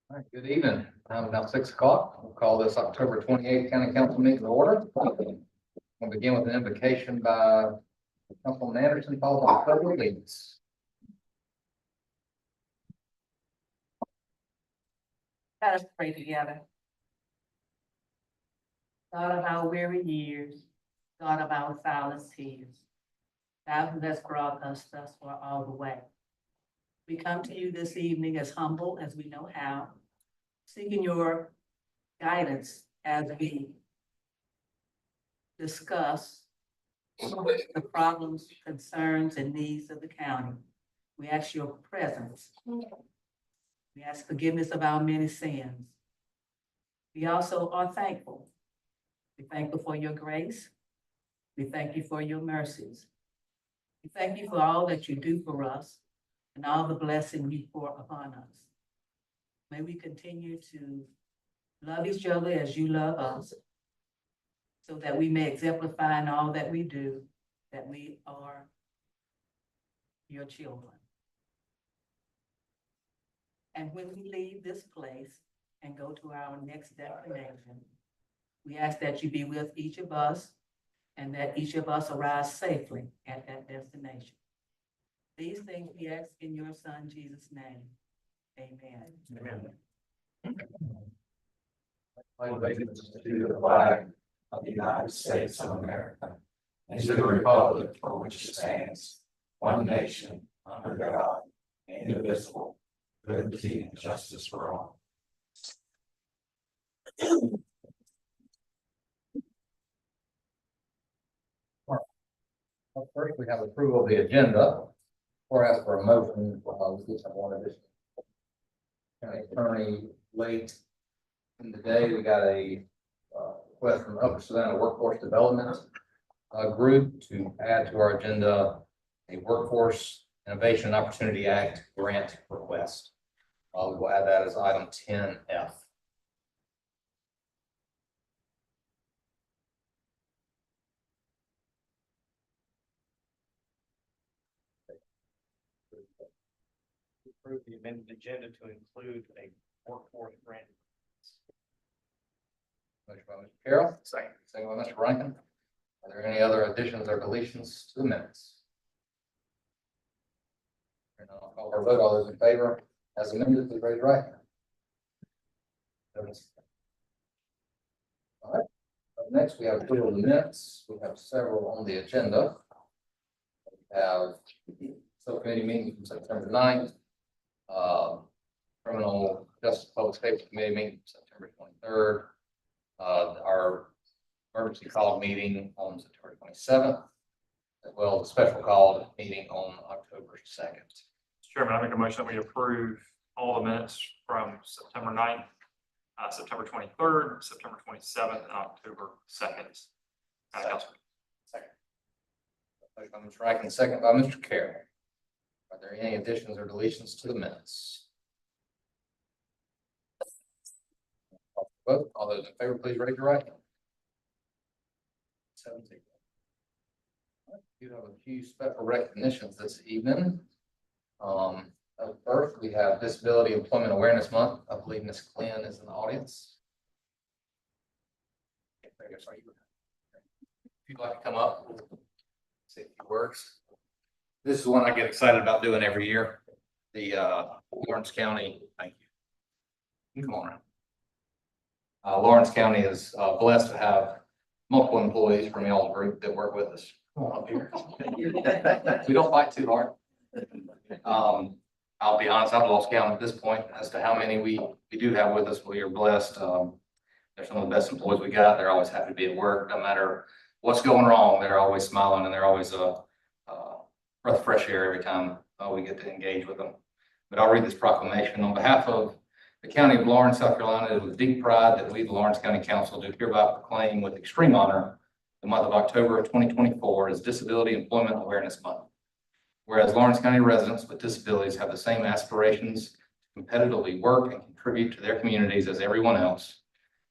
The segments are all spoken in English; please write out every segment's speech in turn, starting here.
All right, good evening. Time is now 6 o'clock. We'll call this October 28th County Council meeting to order. We'll begin with an invocation by Councilman Anderson, followed by the pledge of allegiance. Let us pray together. God of our weary years, God of our silent tears, Thou who hast brought us thus far all the way. We come to you this evening as humble as we know how, seeking your guidance as we discuss the problems, concerns, and needs of the county. We ask your presence. We ask forgiveness of our many sins. We also are thankful. We're thankful for your grace. We thank you for your mercies. We thank you for all that you do for us and all the blessing you pour upon us. May we continue to love each other as you love us, so that we may exemplify in all that we do that we are your children. And when we leave this place and go to our next destination, we ask that you be with each of us and that each of us arrive safely at that destination. These things we ask in your Son, Jesus' name. Amen. Amen. Allegiance to the flag of the United States of America and to the republic for which it stands, one nation, under God, indivisible, with liberty and justice for all. Well, first, we have approval of the agenda. Or ask for a motion, we get some more addition. County attorney late in the day, we got a request from Upper Savannah Workforce Development Group to add to our agenda a Workforce Innovation and Opportunity Act grant request. We will add that as item 10F. Approve the amended agenda to include a workforce grant. Motion by Mr. Carroll, second by Mr. Rankin. Are there any other additions or deletions to the minutes? Hearing none, I'll call for a vote. All those in favor, as amended, please raise your right hand. All right. Up next, we have approval of the minutes. We have several on the agenda. We have subcommittee meeting from September 9th. Criminal Justice Public Safety Committee meeting September 23rd. Our emergency call meeting on September 27th, as well as a special call meeting on October 2nd. Mr. Chairman, I make a motion that we approve all the minutes from September 9th, September 23rd, September 27th, and October 2nd. Second. Motion by Mr. Rankin, second by Mr. Carroll. Are there any additions or deletions to the minutes? Vote. All those in favor, please raise your right hand. 17. You have a few special recognitions this evening. First, we have Disability Employment Awareness Month. I believe Ms. Glenn is in the audience. If you'd like to come up, say a few words. This is one I get excited about doing every year. The Lawrence County, thank you. Come on around. Lawrence County is blessed to have multiple employees from y'all's group that work with us. Come on up here. We don't fight too hard. I'll be honest, I've lost count at this point as to how many we do have with us. We are blessed. They're some of the best employees we got. They're always happy to be at work. No matter what's going wrong, they're always smiling and they're always a breath of fresh air every time we get to engage with them. But I'll read this proclamation on behalf of the County of Lawrence, South Carolina. It is with deep pride that we, the Lawrence County Council, do hereby proclaim with extreme honor the month of October of 2024 as Disability Employment Awareness Month. Whereas Lawrence County residents with disabilities have the same aspirations to competitively work and contribute to their communities as everyone else.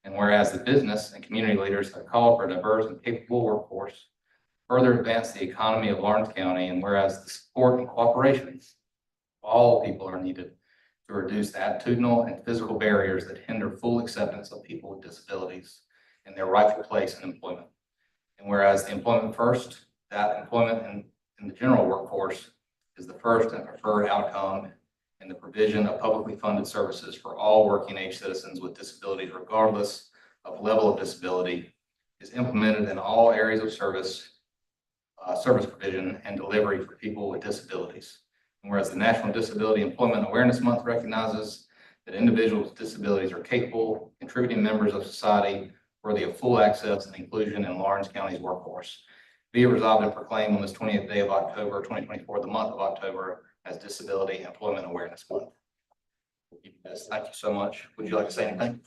And whereas the business and community leaders have called for a diverse and capable workforce, further advance the economy of Lawrence County, and whereas the support and cooperation of all people are needed to reduce the attitudinal and physical barriers that hinder full acceptance of people with disabilities in their rightful place in employment. And whereas the employment first, that employment in the general workforce is the first and preferred outcome in the provision of publicly funded services for all working age citizens with disabilities, regardless of level of disability, is implemented in all areas of service provision and delivery for people with disabilities. And whereas the National Disability Employment Awareness Month recognizes that individuals with disabilities are capable, contributing members of society worthy of full access and inclusion in Lawrence County's workforce. Be it resolved and proclaimed on this 20th day of October, 2024, the month of October, as Disability Employment Awareness Month. Yes, thank you so much. Would you like to say anything?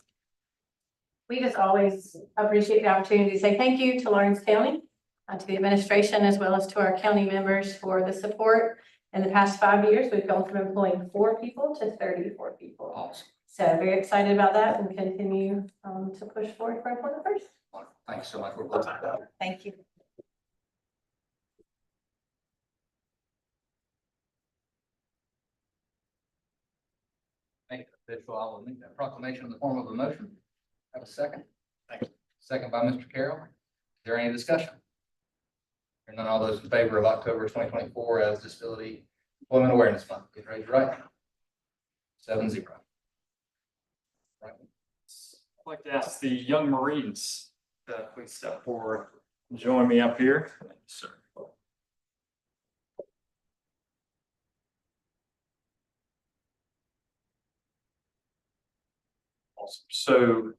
We just always appreciate the opportunity to say thank you to Lawrence County, to the administration, as well as to our county members for the support. In the past 5 years, we've gone from employing 4 people to 34 people. Awesome. So very excited about that and continue to push forward for employment first. Thank you so much. We're blessed with that. Thank you. Make it official. I will make that proclamation in the form of a motion. Have a second? Thank you. Second by Mr. Carroll. Is there any discussion? Hearing none, all those in favor of October 2024 as Disability Employment Awareness Month, please raise your right hand. 7-0. Right. I'd like to ask the young Marines to please step forward and join me up here. Thank you, sir. Awesome. So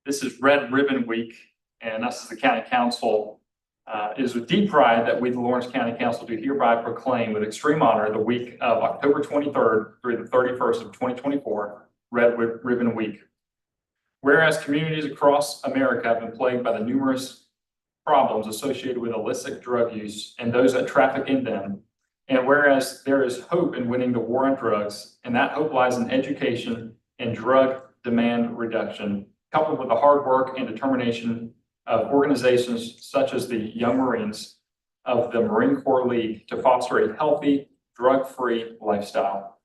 this is Red Ribbon Week, and us as the County Council, it is with deep pride that we, the Lawrence County Council, do hereby proclaim with extreme honor the week of October 23rd through the 31st of 2024, Red Ribbon Week. Whereas communities across America have been plagued by the numerous problems associated with illicit drug use and those that traffic in them, and whereas there is hope in winning the war on drugs, and that hope lies in education and drug demand reduction, coupled with the hard work and determination of organizations such as the Young Marines of the Marine Corps League to foster a healthy, drug-free lifestyle.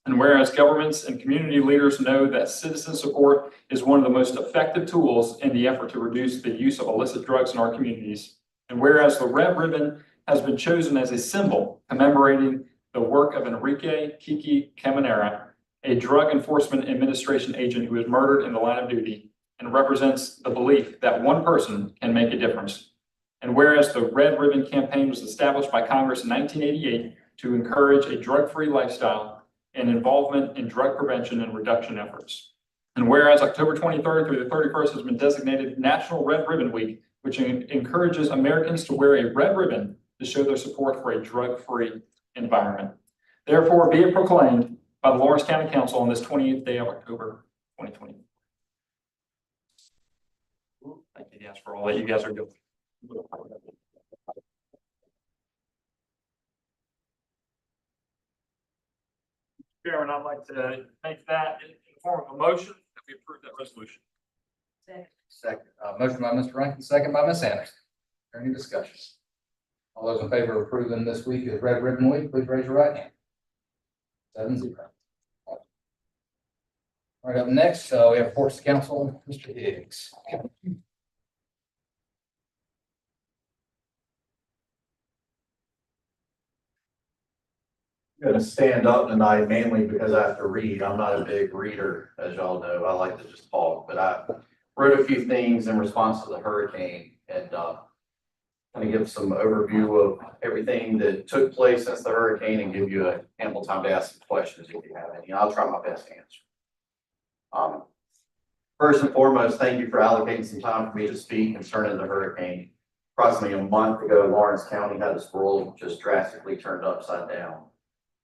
And whereas governments and community leaders know that citizen support is one of the most effective tools in the effort to reduce the use of illicit drugs in our communities, and whereas the red ribbon has been chosen as a symbol commemorating the work of Enrique Kiki Caminera, a Drug Enforcement Administration agent who was murdered in the line of duty, and represents the belief that one person can make a difference. And whereas the Red Ribbon Campaign was established by Congress in 1988 to encourage a drug-free lifestyle and involvement in drug prevention and reduction efforts. And whereas October 23rd through the 31st has been designated National Red Ribbon Week, which encourages Americans to wear a red ribbon to show their support for a drug-free environment. Therefore, be it proclaimed by the Lawrence County Council on this 28th day of October, 2020. Thank you guys for all that you guys are doing. Chairman, I'd like to make that in the form of a motion that we approve that resolution. Second, motion by Mr. Rankin, second by Ms. Anderson. Is there any discussion? All those in favor of approving this week as Red Ribbon Week, please raise your right hand. 7-0. All right, up next, we have Reports to Council, Mr. Higgs. I'm gonna stand up tonight mainly because I have to read. I'm not a big reader, as y'all know. I like to just talk, but I wrote a few things in response to the hurricane and kind of give some overview of everything that took place since the hurricane and give you ample time to ask some questions if you have any. I'll try my best to answer. First and foremost, thank you for allocating some time for me to speak concerning the hurricane. Approximately a month ago, Lawrence County had its world just drastically turned upside down.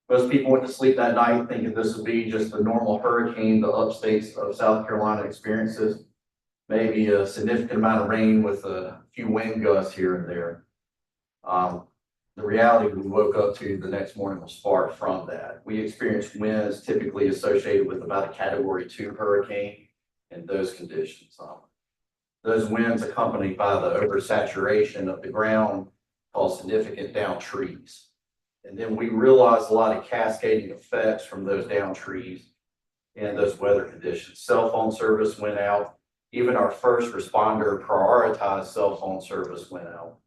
Most people went to sleep that night thinking this would be just a normal hurricane the upstates of South Carolina experiences. Maybe a significant amount of rain with a few wind gusts here and there. The reality we woke up to the next morning was far from that. We experienced winds typically associated with about a Category 2 hurricane in those conditions. Those winds accompanied by the oversaturation of the ground caused significant downed trees. And then we realized a lot of cascading effects from those downed trees in those weather conditions. Cell phone service went out. Even our first responder prioritized cell phone service went out.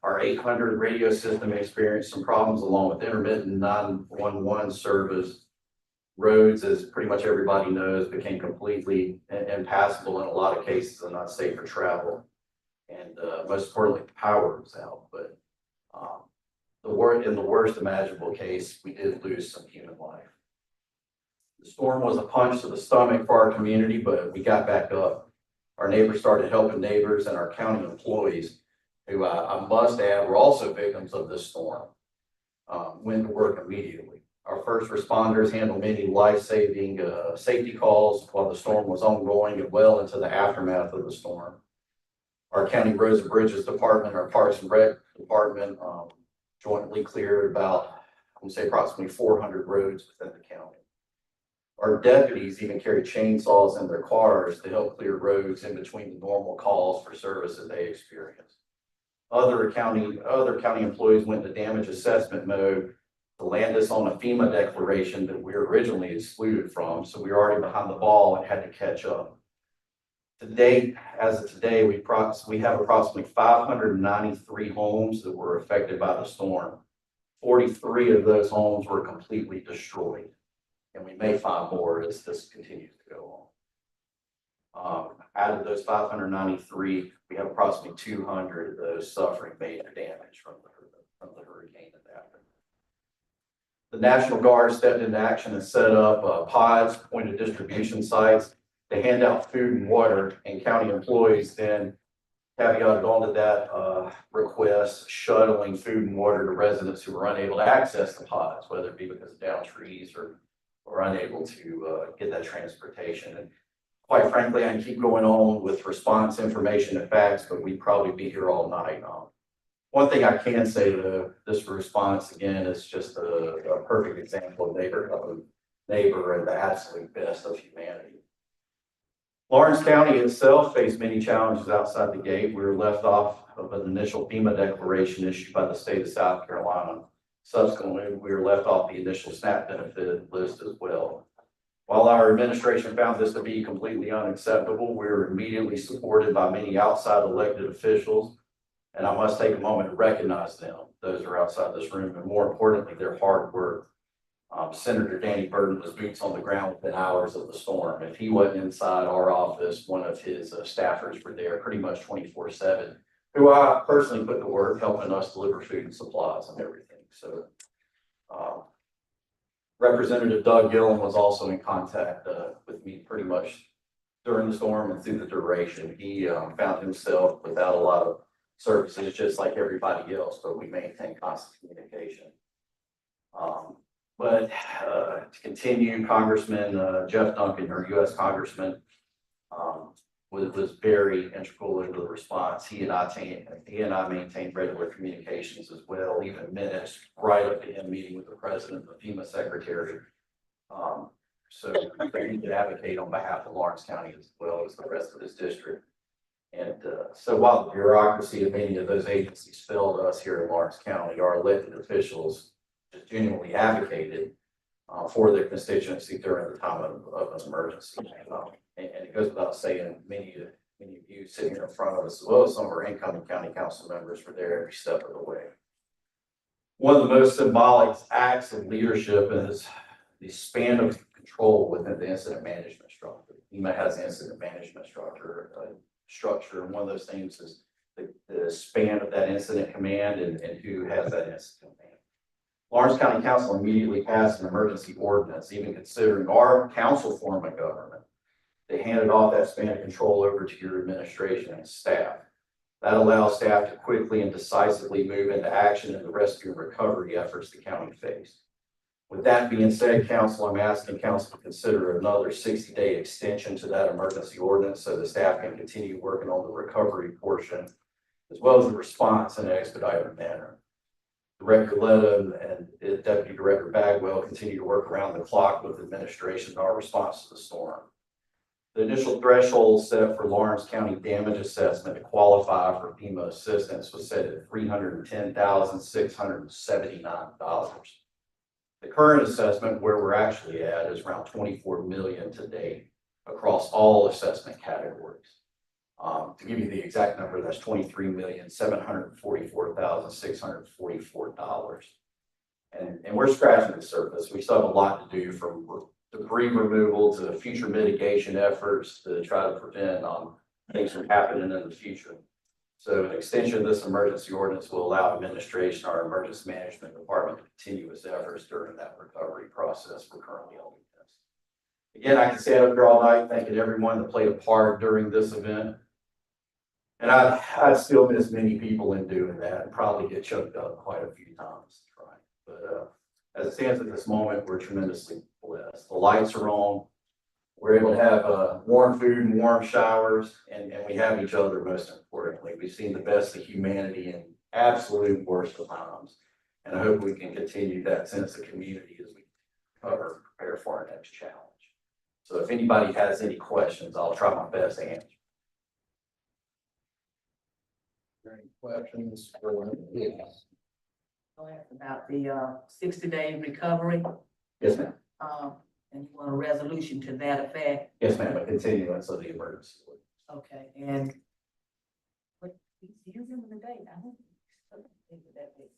Our 800 radio system experienced some problems along with intermittent 911 service. Roads, as pretty much everybody knows, became completely impassable in a lot of cases and not safe for travel. And most importantly, power was out. But in the worst imaginable case, we did lose some human life. The storm was a punch to the stomach for our community, but we got back up. Our neighbors started helping neighbors, and our county employees, who I must add were also victims of this storm, went to work immediately. Our first responders handled many life-saving safety calls while the storm was ongoing and well into the aftermath of the storm. Our County Roads and Bridges Department, our Parks and Rec Department, jointly cleared about, I'm gonna say approximately 400 roads within the county. Our deputies even carried chainsaws in their cars to help clear roads in between the normal calls for service that they experienced. Other county employees went into damage assessment mode to land us on a FEMA declaration that we were originally excluded from. So we were already behind the ball and had to catch up. To date, as of today, we have approximately 593 homes that were affected by the storm. 43 of those homes were completely destroyed. And we may find more as this continues to go on. Out of those 593, we have approximately 200 of those suffering major damage from the hurricane that happened. The National Guard stepped into action and set up pods, point of distribution sites to hand out food and water, and county employees then caveated onto that request, shuttling food and water to residents who were unable to access the pods, whether it be because of downed trees or unable to get that transportation. And quite frankly, I can keep going on with response information and facts, but we'd probably be here all night. One thing I can say to this response, again, is just a perfect example of neighbor and the absolute best of humanity. Lawrence County itself faced many challenges outside the gate. We were left off of an initial FEMA declaration issued by the state of South Carolina. Subsequently, we were left off the initial SNAP benefit list as well. While our administration found this to be completely unacceptable, we were immediately supported by many outside elected officials. And I must take a moment to recognize them. Those are outside this room, and more importantly, their hard work. Senator Danny Burton was boots on the ground within hours of the storm. If he wasn't inside our office, one of his staffers were there pretty much 24/7, who I personally put to work helping us deliver food and supplies and everything. So Representative Doug Gillum was also in contact with me pretty much during the storm and through the duration. He found himself without a lot of services, just like everybody else, but we maintain constant communication. But to continue, Congressman Jeff Duncan, our U.S. Congressman, was very integral into the response. He and I maintained regular communications as well, even minutes right up to him meeting with the president, the FEMA secretary. So he could advocate on behalf of Lawrence County as well as the rest of his district. And so while the bureaucracy of many of those agencies failed us here in Lawrence County, our elected officials just genuinely advocated for their constituency during the time of an emergency. And it goes without saying, many of you sitting here in front of us, as well as some of our incoming county council members, were there every step of the way. One of the most symbolic acts of leadership is the span of control within the incident management structure. FEMA has an incident management structure, and one of those things is the span of that incident command and who has that incident command. Lawrence County Council immediately passed an emergency ordinance, even considering our council form of government. They handed off that span of control over to your administration and staff. That allows staff to quickly and decisively move into action in the rescue and recovery efforts the county faced. With that being said, Council, I'm asking Council to consider another 60-day extension to that emergency ordinance so the staff can continue working on the recovery portion, as well as the response in an expedited manner. Director Letta and Deputy Director Bagwell continue to work around the clock with administration in our response to the storm. The initial threshold set for Lawrence County damage assessment to qualify for FEMA assistance was set at $310,679. The current assessment where we're actually at is around 24 million to date across all assessment categories. To give you the exact number, that's $23,744,644. And we're scratching the surface. We still have a lot to do, from debris removal to future mitigation efforts to try to prevent things from happening in the future. So an extension of this emergency ordinance will allow administration, our emergency management department, to continue its efforts during that recovery process we're currently on. Again, I can stand up here all night thanking everyone that played a part during this event. And I'd still miss many people in doing that and probably get choked up quite a few times trying. But as it stands at this moment, we're tremendously blessed. The lights are on. We're able to have warm food and warm showers, and we have each other most importantly. We've seen the best of humanity in absolute worst of times. And I hope we can continue that sense of community as we prepare for our next challenge. So if anybody has any questions, I'll try my best to answer. Any questions for yes. I'll ask about the 60-day recovery. Yes, ma'am. And you want a resolution to that effect? Yes, ma'am. A continuance of the emergency. Okay, and what, do you remember the date? I don't think that date.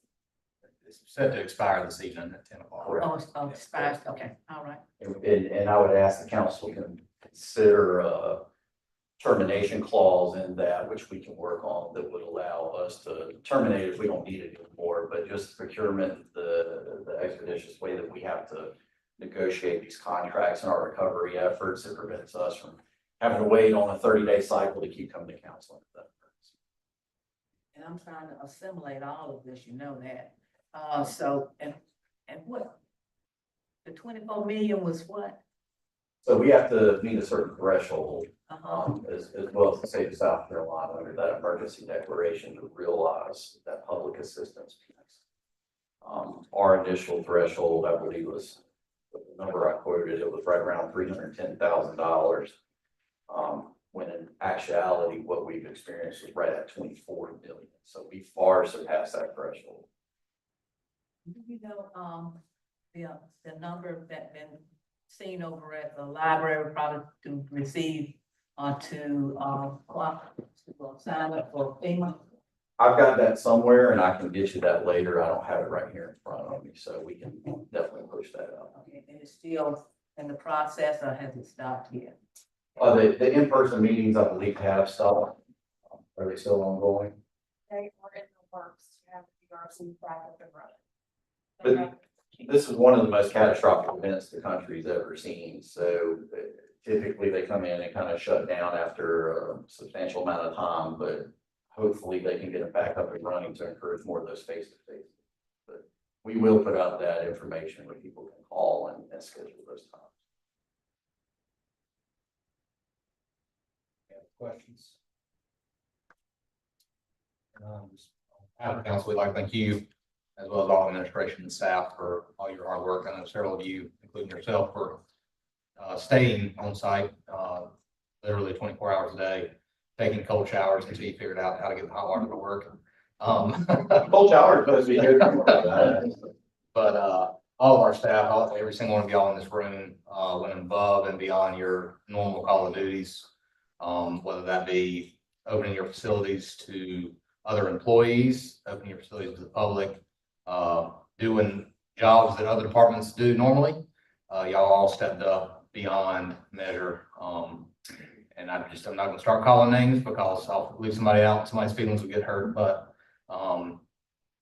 It's set to expire this evening at 10 o'clock. Correct. Oh, it's expires, okay, all right. And I would ask the council to consider a termination clause in that, which we can work on, that would allow us to terminate if we don't need it anymore, but just procurement, the expeditious way that we have to negotiate these contracts and our recovery efforts, it prevents us from having to wait on a 30-day cycle to keep coming to council. And I'm trying to assimilate all of this, you know that. So, and what? The 24 million was what? So we have to meet a certain threshold, Uh-huh. as well as the state of South Carolina under that emergency declaration, to realize that public assistance piece. Our initial threshold, I believe, was the number I quoted, it was right around $310,000. When in actuality, what we've experienced was right at 24 million. So we far surpassed that threshold. Do you know, the number that been seen over at the library probably to receive, to sign up for FEMA? I've got that somewhere and I can get you that later. I don't have it right here in front of me, so we can definitely push that up. Okay, and it's still in the process, or has it stopped yet? The in-person meetings, I believe, have stopped. Are they still ongoing? They were in the works to have the DRC back up and running. But this is one of the most catastrophic events the country's ever seen. So typically they come in and kind of shut down after a substantial amount of time, but hopefully they can get it back up and running to encourage more of those face-to-face. But we will put out that information where people can call and schedule those times. Any other questions? Out of council, we'd like to thank you, as well as all administration and staff, for all your hard work. I know several of you, including yourself, for staying on site literally 24 hours a day, taking cold showers until you figured out how to get the hot water to work. Cold shower is supposed to be good. But all of our staff, every single one of y'all in this room went above and beyond your normal call of duties, whether that be opening your facilities to other employees, opening your facilities to the public, doing jobs that other departments do normally. Y'all all stepped up beyond measure. And I'm not gonna start calling names because I'll leave somebody out, somebody's feelings will get hurt, but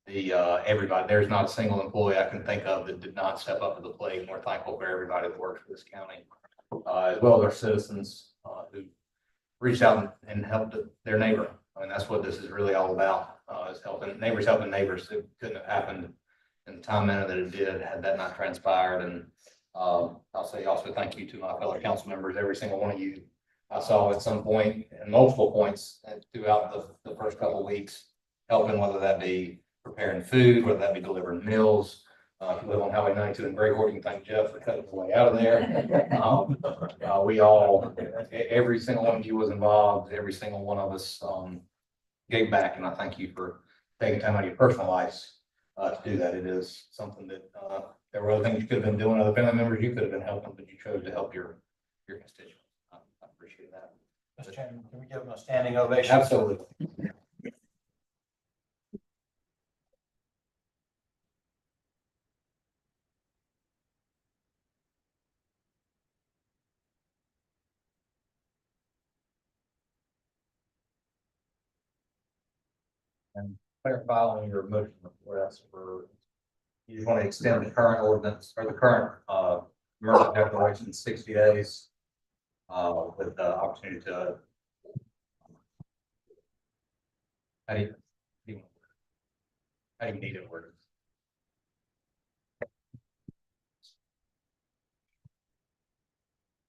everybody, there's not a single employee I can think of that did not step up to the plate. And we're thankful for everybody that works for this county, as well as our citizens who reached out and helped their neighbor. I mean, that's what this is really all about, is helping neighbors. It couldn't have happened in the time manner that it did had that not transpired. And I'll say also thank you to my fellow council members, every single one of you I saw at some point and multiple points throughout the first couple of weeks, helping, whether that be preparing food, whether that be delivering meals. If you live on Highway 92 in Greyhound, you can thank Jeff for cutting the way out of there. We all, every single one of you was involved. Every single one of us gave back, and I thank you for taking time out of your personal lives to do that. It is something that There were other things you could have been doing, other family members you could have been helping, but you chose to help your constituents. I appreciate that. Mr. Chairman, can we give him a standing ovation? Absolutely. And clarify on your motion request for, you just want to extend the current ordinance or the current, emergency declaration 60 days. With the opportunity to. How do you need it worded?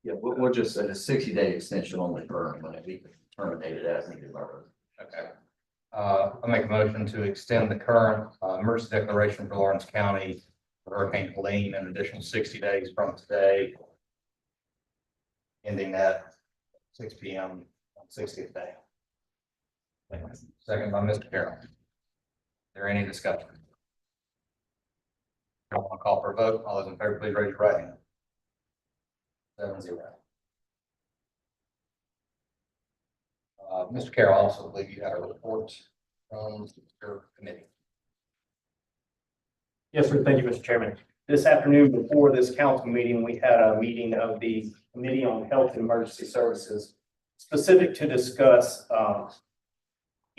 Yeah, we'll just say the 60-day extension on the term, when it be terminated as needed by road. Okay. I make a motion to extend the current emergency declaration for Lawrence County for Hurricane Helene an additional 60 days from today. Ending at 6 p.m. on 60th day. Second by Mr. Carroll. Is there any discussion? I want to call for a vote. All those in favor, please raise your right hand. 7-0. Mr. Carroll, also believe you had a report from your committee. Yes, sir. Thank you, Mr. Chairman. This afternoon, before this council meeting, we had a meeting of the Committee on Health and Emergency Services, specific to discuss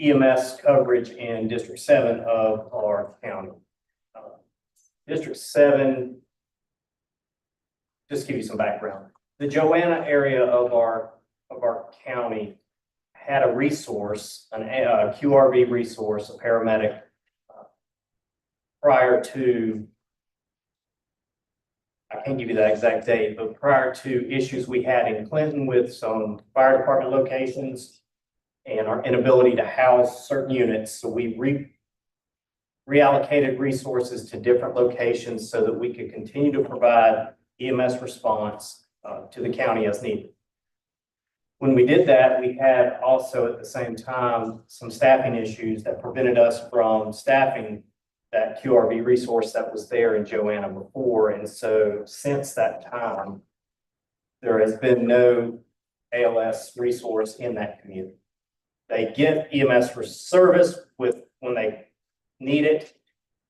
EMS coverage in District 7 of our county. District 7, just to give you some background, the Joanna area of our county had a resource, a QRV resource, a paramedic, prior to, I can't give you that exact date, but prior to issues we had in Clinton with some fire department locations and our inability to house certain units. So we reallocated resources to different locations so that we could continue to provide EMS response to the county as needed. When we did that, we had also at the same time some staffing issues that prevented us from staffing that QRV resource that was there in Joanna before. And so since that time, there has been no ALS resource in that community. They get EMS for service when they need it,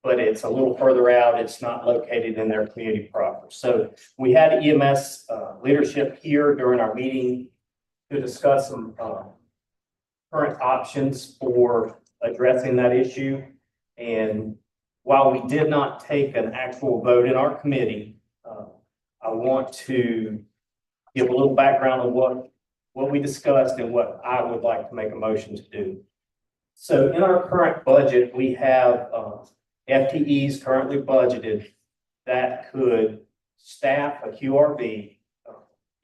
but it's a little further out. It's not located in their community proper. So we had EMS leadership here during our meeting to discuss some current options for addressing that issue. And while we did not take an actual vote in our committee, I want to give a little background on what we discussed and what I would like to make a motion to do. So in our current budget, we have FTEs currently budgeted that could staff a QRV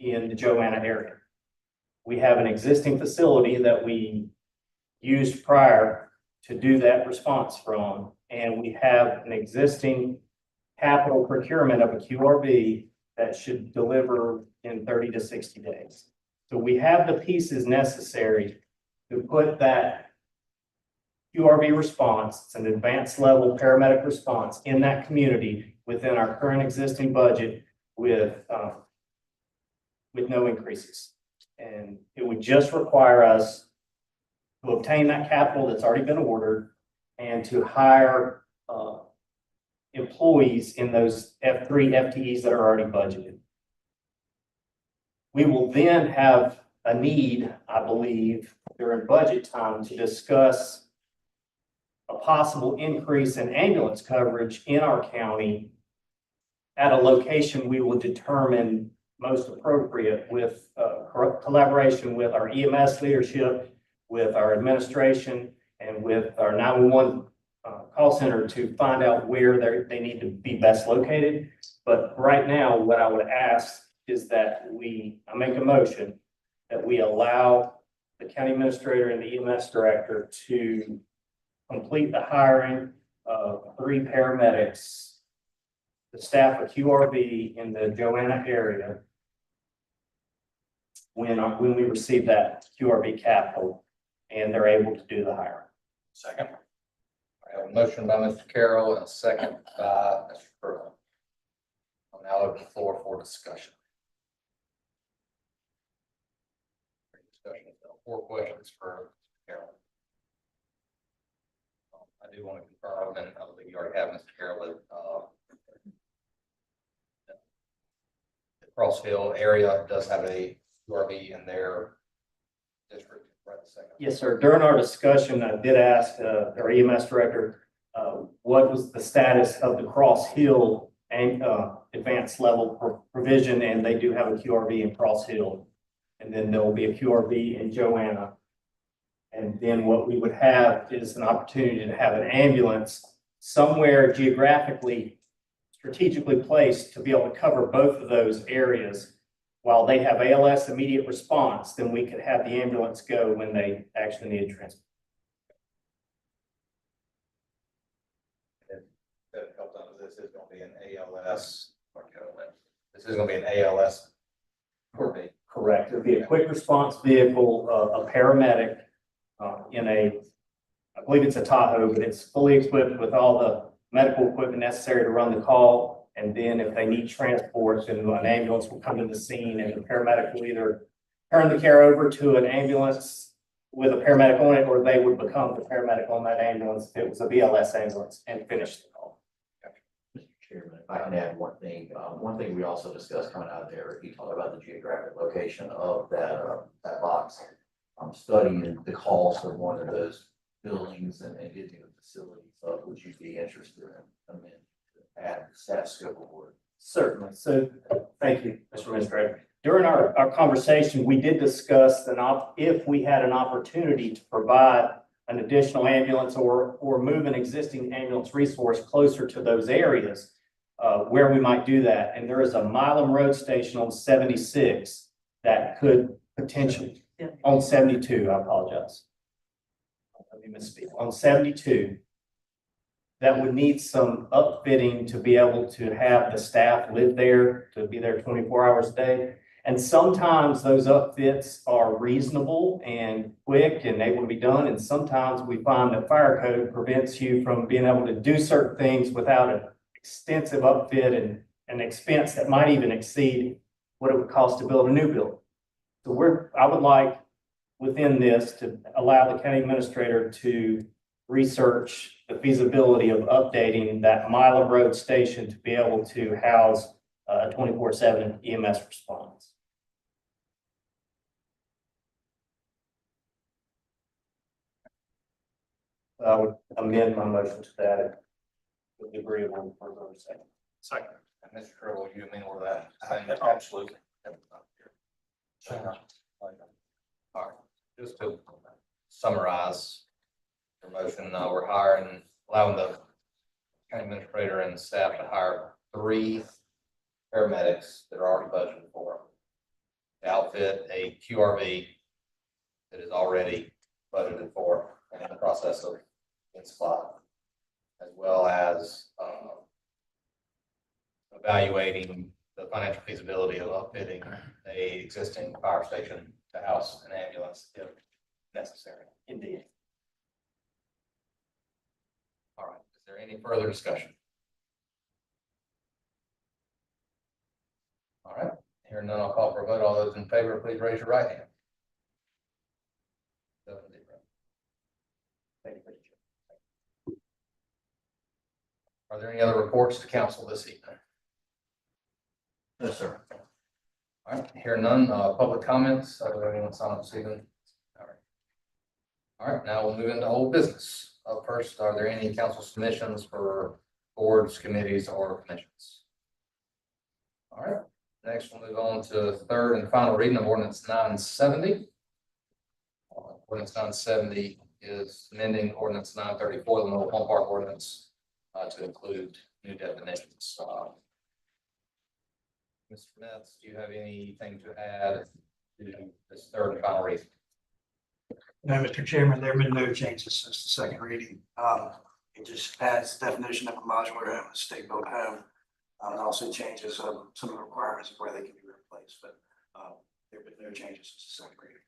in the Joanna area. We have an existing facility that we used prior to do that response from, and we have an existing capital procurement of a QRV that should deliver in 30 to 60 days. So we have the pieces necessary to put that QRV response, it's an advanced level paramedic response in that community within our current existing budget with no increases. And it would just require us to obtain that capital that's already been ordered and to hire employees in those F3 FTEs that are already budgeted. We will then have a need, I believe, during budget time to discuss a possible increase in ambulance coverage in our county at a location we will determine most appropriate with collaboration with our EMS leadership, with our administration, and with our 911 call center to find out where they need to be best located. But right now, what I would ask is that I make a motion that we allow the county administrator and the EMS director to complete the hiring of 3 paramedics to staff a QRV in the Joanna area when we receive that QRV capital and they're able to do the hiring. Second. I have a motion by Mr. Carroll and a second by Mr. Pearl. open the floor for discussion. Discussion, 4 questions for Carolyn. I do want to confirm, and I believe you already have, Mr. Carroll, the Cross Hill area does have a URV in their district, right? A second. Yes, sir. During our discussion, I did ask our EMS director, what was the status of the Cross Hill and advanced level provision, and they do have a QRV in Cross Hill. And then there will be a QRV in Joanna. And then what we would have is an opportunity to have an ambulance somewhere geographically, strategically placed to be able to cover both of those areas. While they have ALS immediate response, then we could have the ambulance go when they actually need transport. That helped out with this is going to be an ALS. This is going to be an ALS. Correct. It'll be a quick response vehicle, a paramedic in a, I believe it's a Tahoe, but it's fully equipped with all the medical equipment necessary to run the call. And then if they need transport, then an ambulance will come to the scene and the paramedic will either turn the care over to an ambulance with a paramedic on it, or they would become the paramedic on that ambulance if it was a BLS ambulance and finish the call. Mr. Chairman, if I can add one thing we also discussed coming out of there, you talked about the geographic location of that box. I'm studying the cost of one of those buildings and getting a facility. So would you be interested in add staff scope of work? Certainly. So thank you, Mr. Administrator. During our conversation, we did discuss if we had an opportunity to provide an additional ambulance or move an existing ambulance resource closer to those areas, where we might do that. And there is a Milam Road station on 76 that could potentially, on 72, I apologize. Let me misspeak. On 72, that would need some upfitting to be able to have the staff live there, to be there 24 hours a day. And sometimes those upfits are reasonable and quick and able to be done. And sometimes we find that fire code prevents you from being able to do certain things without an extensive upfit and an expense that might even exceed what it would cost to build a new building. So I would like within this to allow the county administrator to research the feasibility of updating that Milam Road station to be able to house a 24/7 EMS response. I would amend my motion to that. With the agreeable for the second. Second. And Mr. Trevor, you mean with that? Absolutely. All right, just to summarize your motion, we're allowing the county administrator and staff to hire 3 paramedics that are already budgeted for, to outfit a QRV that is already budgeted for and in the process of being supplied, as well as evaluating the financial feasibility of upfitting a existing fire station to house an ambulance if necessary. Indeed. All right, is there any further discussion? All right, hearing none, I'll call for a vote. All those in favor, please raise your right hand. 7-0. Thank you. Are there any other reports to council this evening? No, sir. All right, hear none, public comments, anyone sign up this evening? All right. All right, now we'll move into old business. Up first, are there any council submissions for boards, committees, or commissions? All right, next we'll move on to third and final reading of ordinance 970. Ordinance 970 is amending ordinance 934, the mobile home park ordinance, to include new definitions. Mr. Metz, do you have anything to add to this third and final reading? No, Mr. Chairman, there have been no changes since the second reading. It just adds the definition of a modular home, a state-built home. And also changes some of the requirements of where they can be replaced, but there have been no changes since the second reading.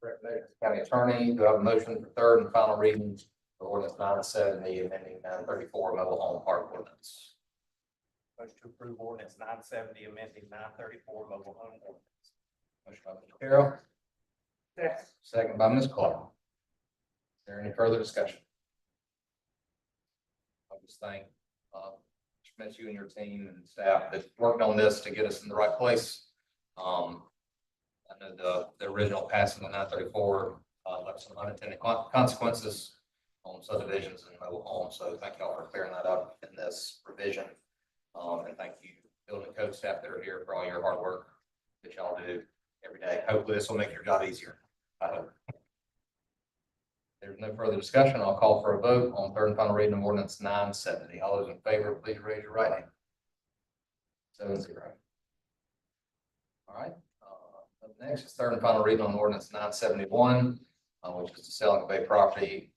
Recommended County Attorney, do I have a motion for third and final reading Ordinance 970, amending 934 mobile home park ordinance. Motion to approve ordinance 970, amending 934 mobile home ordinance. Motion by Mr. Carroll. Second by Ms. Clark. Is there any further discussion? I'll just thank, Mr. Mitch, you and your team and staff that worked on this to get us in the right place. I know the original passing of 934, left some unintended consequences on subdivisions and mobile homes. So thank y'all for clearing that up in this revision. And thank you, building and code staff that are here for all your hard work that y'all do every day. Hopefully this will make your job easier. I hope. There's no further discussion. I'll call for a vote on third and final reading of ordinance 970. All those in favor, please raise your right hand. 7-0. All right. Up next is third and final reading on ordinance 971, which is the selling of a property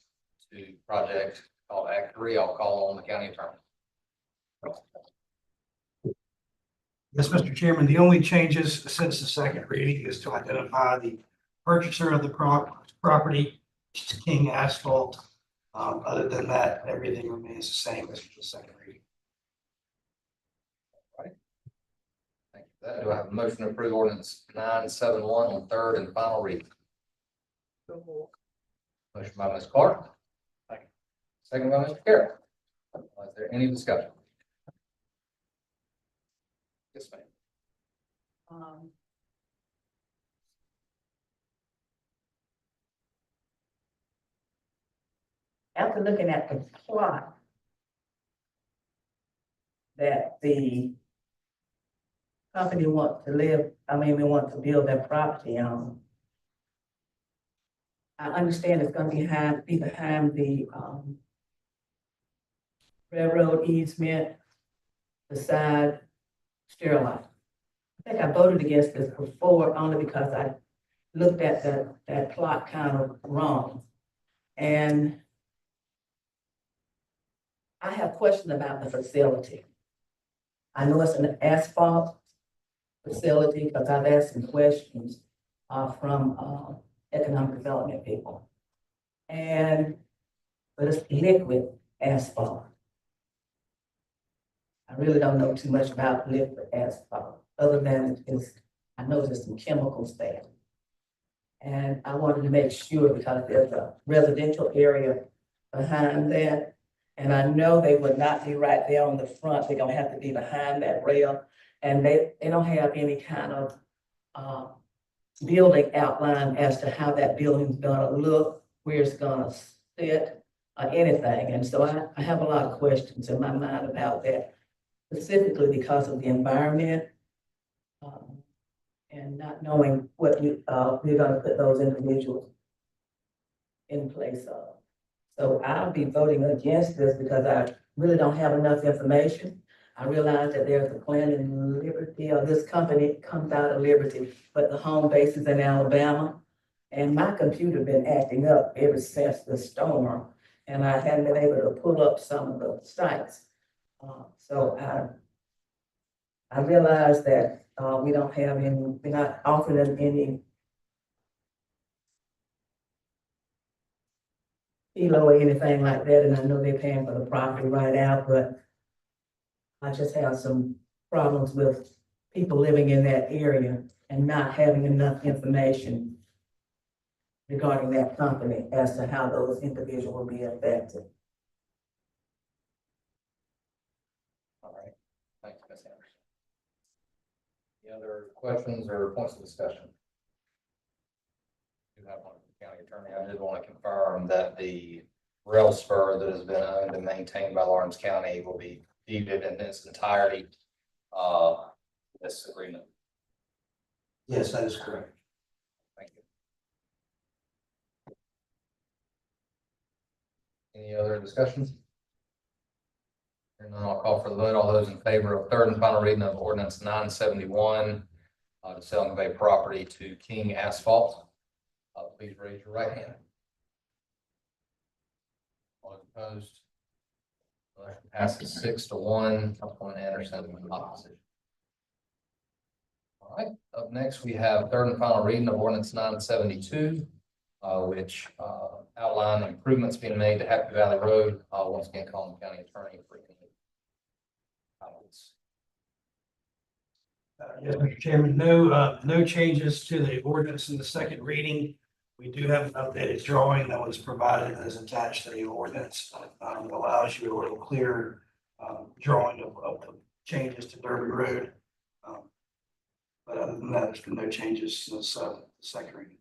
to project called Act 3. I'll call on the county attorney. Yes, Mr. Chairman, the only changes since the second reading is to identify the purchaser of the property, which is King Asphalt. Other than that, everything remains the same as the second reading. Thank you for that. Do I have a motion to approve ordinance 971 on third and final reading? Motion by Ms. Clark. Second by Mr. Carroll. Is there any discussion? Yes, ma'am. After looking at the plot that the company wants to we want to build their property on, I understand it's gonna be behind the, railroad easement beside Sterling. I think I voted against this before only because I looked at that plot kind of wrong. And I have questions about the facility. I know it's an asphalt facility because I've asked some questions from economic development people. But it's liquid asphalt. I really don't know too much about liquid asphalt, other than I know there's some chemicals there. And I wanted to make sure because there's a residential area behind that. And I know they would not be right there on the front. They're gonna have to be behind that rail. And they don't have any kind of building outline as to how that building's gonna look, where it's gonna sit, or anything. And so I have a lot of questions in my mind about that, specifically because of the environment. And not knowing what we're gonna put those individuals in place of. So I'll be voting against this because I really don't have enough information. I realize that there's a plan in Liberty, or this company comes out of Liberty, but the home base is in Alabama. And my computer been acting up ever since the storm, and I hadn't been able to pull up some of the sites. So I realize that we're not offering any kilo or anything like that, and I know they're paying for the property right out, but I just have some problems with people living in that area and not having enough information regarding that company as to how those individuals will be affected. All right. Thank you, Ms. Anderson. Any other questions or points of discussion? You have one, County Attorney. I did want to confirm that the rail spur that has been owned and maintained by Lawrence County will be deeded in its entirety, this agreement. Yes, that is correct. Thank you. Any other discussions? And then I'll call for the vote. All those in favor of third and final reading of ordinance 971, the selling of a property to King Asphalt, please raise your right hand. All opposed? Motion passes 6-1. Councilwoman Anderson in opposition. All right, up next we have third and final reading of ordinance 972, which outline improvements being made to Happy Valley Road. Once again, calling the county attorney for any comments. Yes, Mr. Chairman, no changes to the ordinance in the second reading. We do have an updated drawing that was provided as attached to the ordinance. Allows you a little clearer drawing of the changes to Derby Road. But other than that, there's been no changes since the second reading.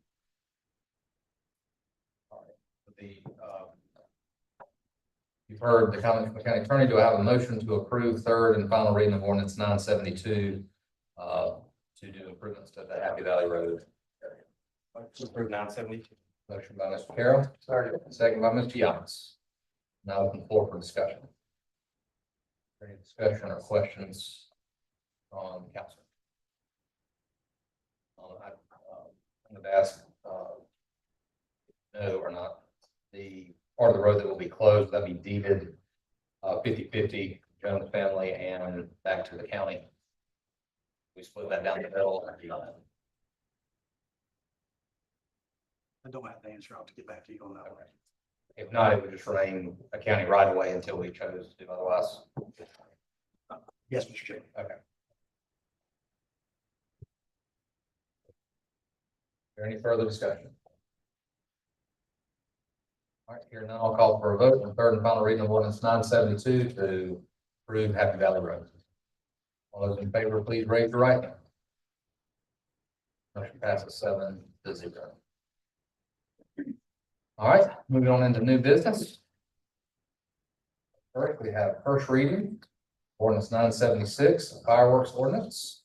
You've heard the comment from the county attorney. Do I have a motion to approve third and final reading of ordinance 972 to do improvements to the Happy Valley Road? Approve 972. Motion by Mr. Carroll. Second by Mr. Yamas. Now open the floor for discussion. Any discussion or questions on council? I'm going to ask, no or not, the part of the road that will be closed, that'll be deeded 50-50, Jones family and back to the county. We split that down the middle. I don't have the answer. I'll have to get back to you on that one. If not, it would just remain a county right of way until we chose to do otherwise. Yes, Mr. Chairman. Okay. Is there any further discussion? All right, here now I'll call for a vote on third and final reading of ordinance 972 to approve Happy Valley Road. All those in favor, please raise your right hand. Motion passes 7-0. All right, moving on into new business. First, we have first reading, ordinance 976, fireworks ordinance.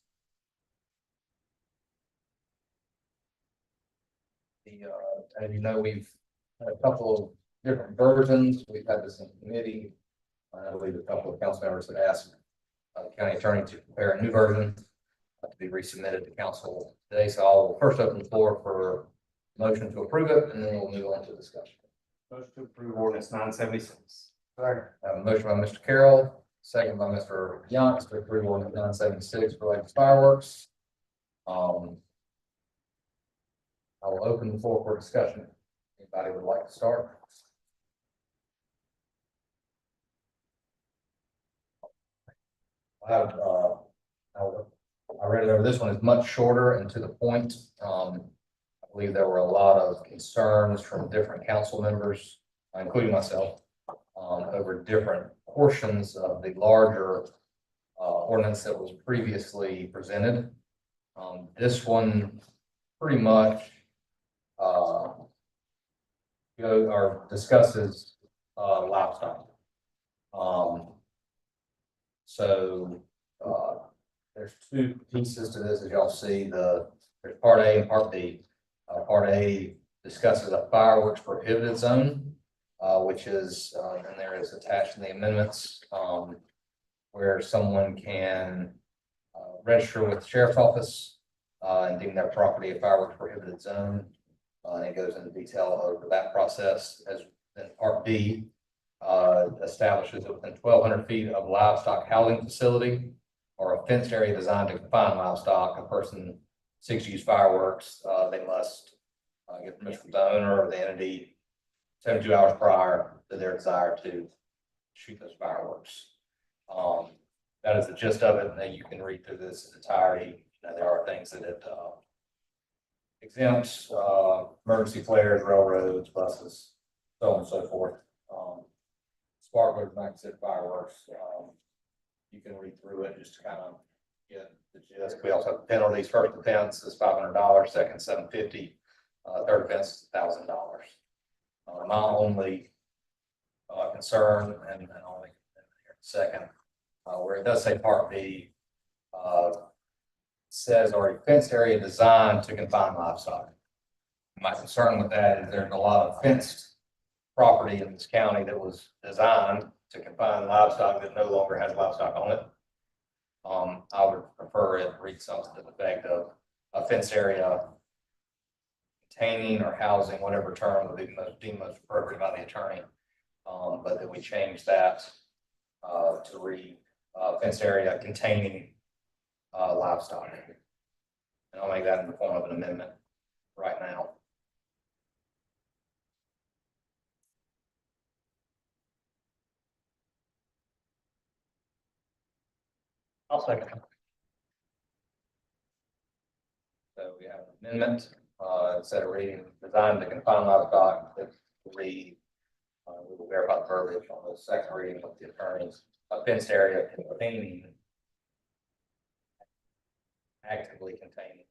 As you know, we've had a couple of different versions. We've had this in committee. I believe a couple of council members had asked the county attorney to prepare a new version to be resubmitted to council today. So I'll first open the floor for motion to approve it, and then we'll move on to discussion. Motion to approve ordinance 976. I have a motion by Mr. Carroll, second by Mr. Yance to approve ordinance 976 related to fireworks. I will open the floor for discussion. Anybody would like to start? I read it over. This one is much shorter and to the point. I believe there were a lot of concerns from different council members, including myself, over different portions of the larger ordinance that was previously presented. This one pretty much discusses livestock. There's two pieces to this, as y'all see. There's part A and part B. Part A discusses a fireworks prohibited zone, which is, and there is attached in the amendments, where someone can register with the sheriff's office and deem their property a fireworks prohibited zone. And it goes into detail over that process. As then part B establishes that within 1,200 feet of livestock housing facility or a fenced area designed to confine livestock, a person seeks to use fireworks, they must get permission from the owner or the entity 72 hours prior to their desire to shoot those fireworks. That is the gist of it. And you can read through this in entirety. There are things that it exempts, emergency flares, railroads, buses, so on and so forth. Sparklers, not considered fireworks. You can read through it just to kind of get the gist. We also have penalties. First offense is $500, second $750, third offense is $1,000. My only concern, and I'll make it here in a second, where it does say part B, says or a fenced area designed to confine livestock. My concern with that is there's a lot of fenced property in this county that was designed to confine livestock that no longer has livestock on it. I would prefer it read something to the effect of a fenced area containing or housing, whatever term would be deemed most appropriate by the attorney. But that we change that to read fenced area containing livestock. And I'll make that in the form of an amendment right now. I'll second. So we have an amendment, instead of reading designed to confine livestock, to read, we will verify the verbiage on the second reading with the attorneys, a fenced area containing, actively containing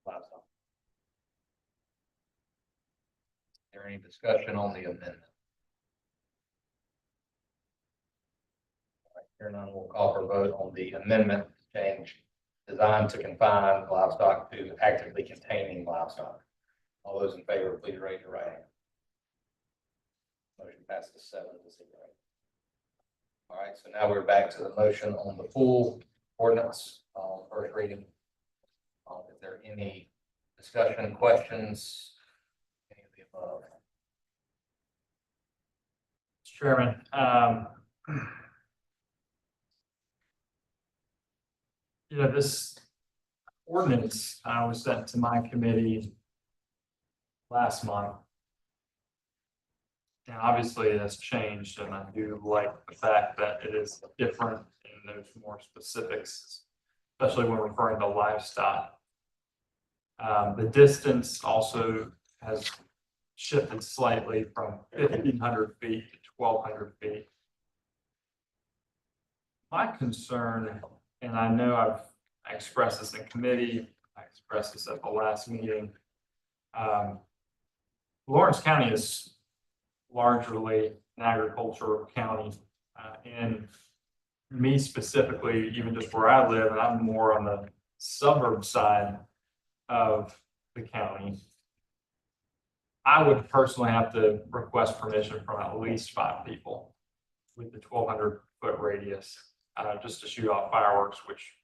livestock. Is there any discussion on the amendment? Here none, we'll call for a vote on the amendment to change designed to confine livestock to actively containing livestock. All those in favor, please raise your right hand. Motion passes 7-0. All right, so now we're back to the motion on the full ordinance, first reading. Is there any discussion, questions? Any of the above? Mr. Chairman, this ordinance was sent to my committee last month. And obviously it has changed, and I do like the fact that it is different in those more specifics, especially when referring to livestock. The distance also has shifted slightly from 1,500 feet to 1,200 feet. My concern, and I know I expressed this in committee, I expressed this at the last meeting. Lawrence County is largely an agricultural county, and me specifically, even just where I live, and I'm more on the suburb side of the county. I would personally have to request permission from at least 5 people with the 1,200-foot radius, just to shoot off fireworks, which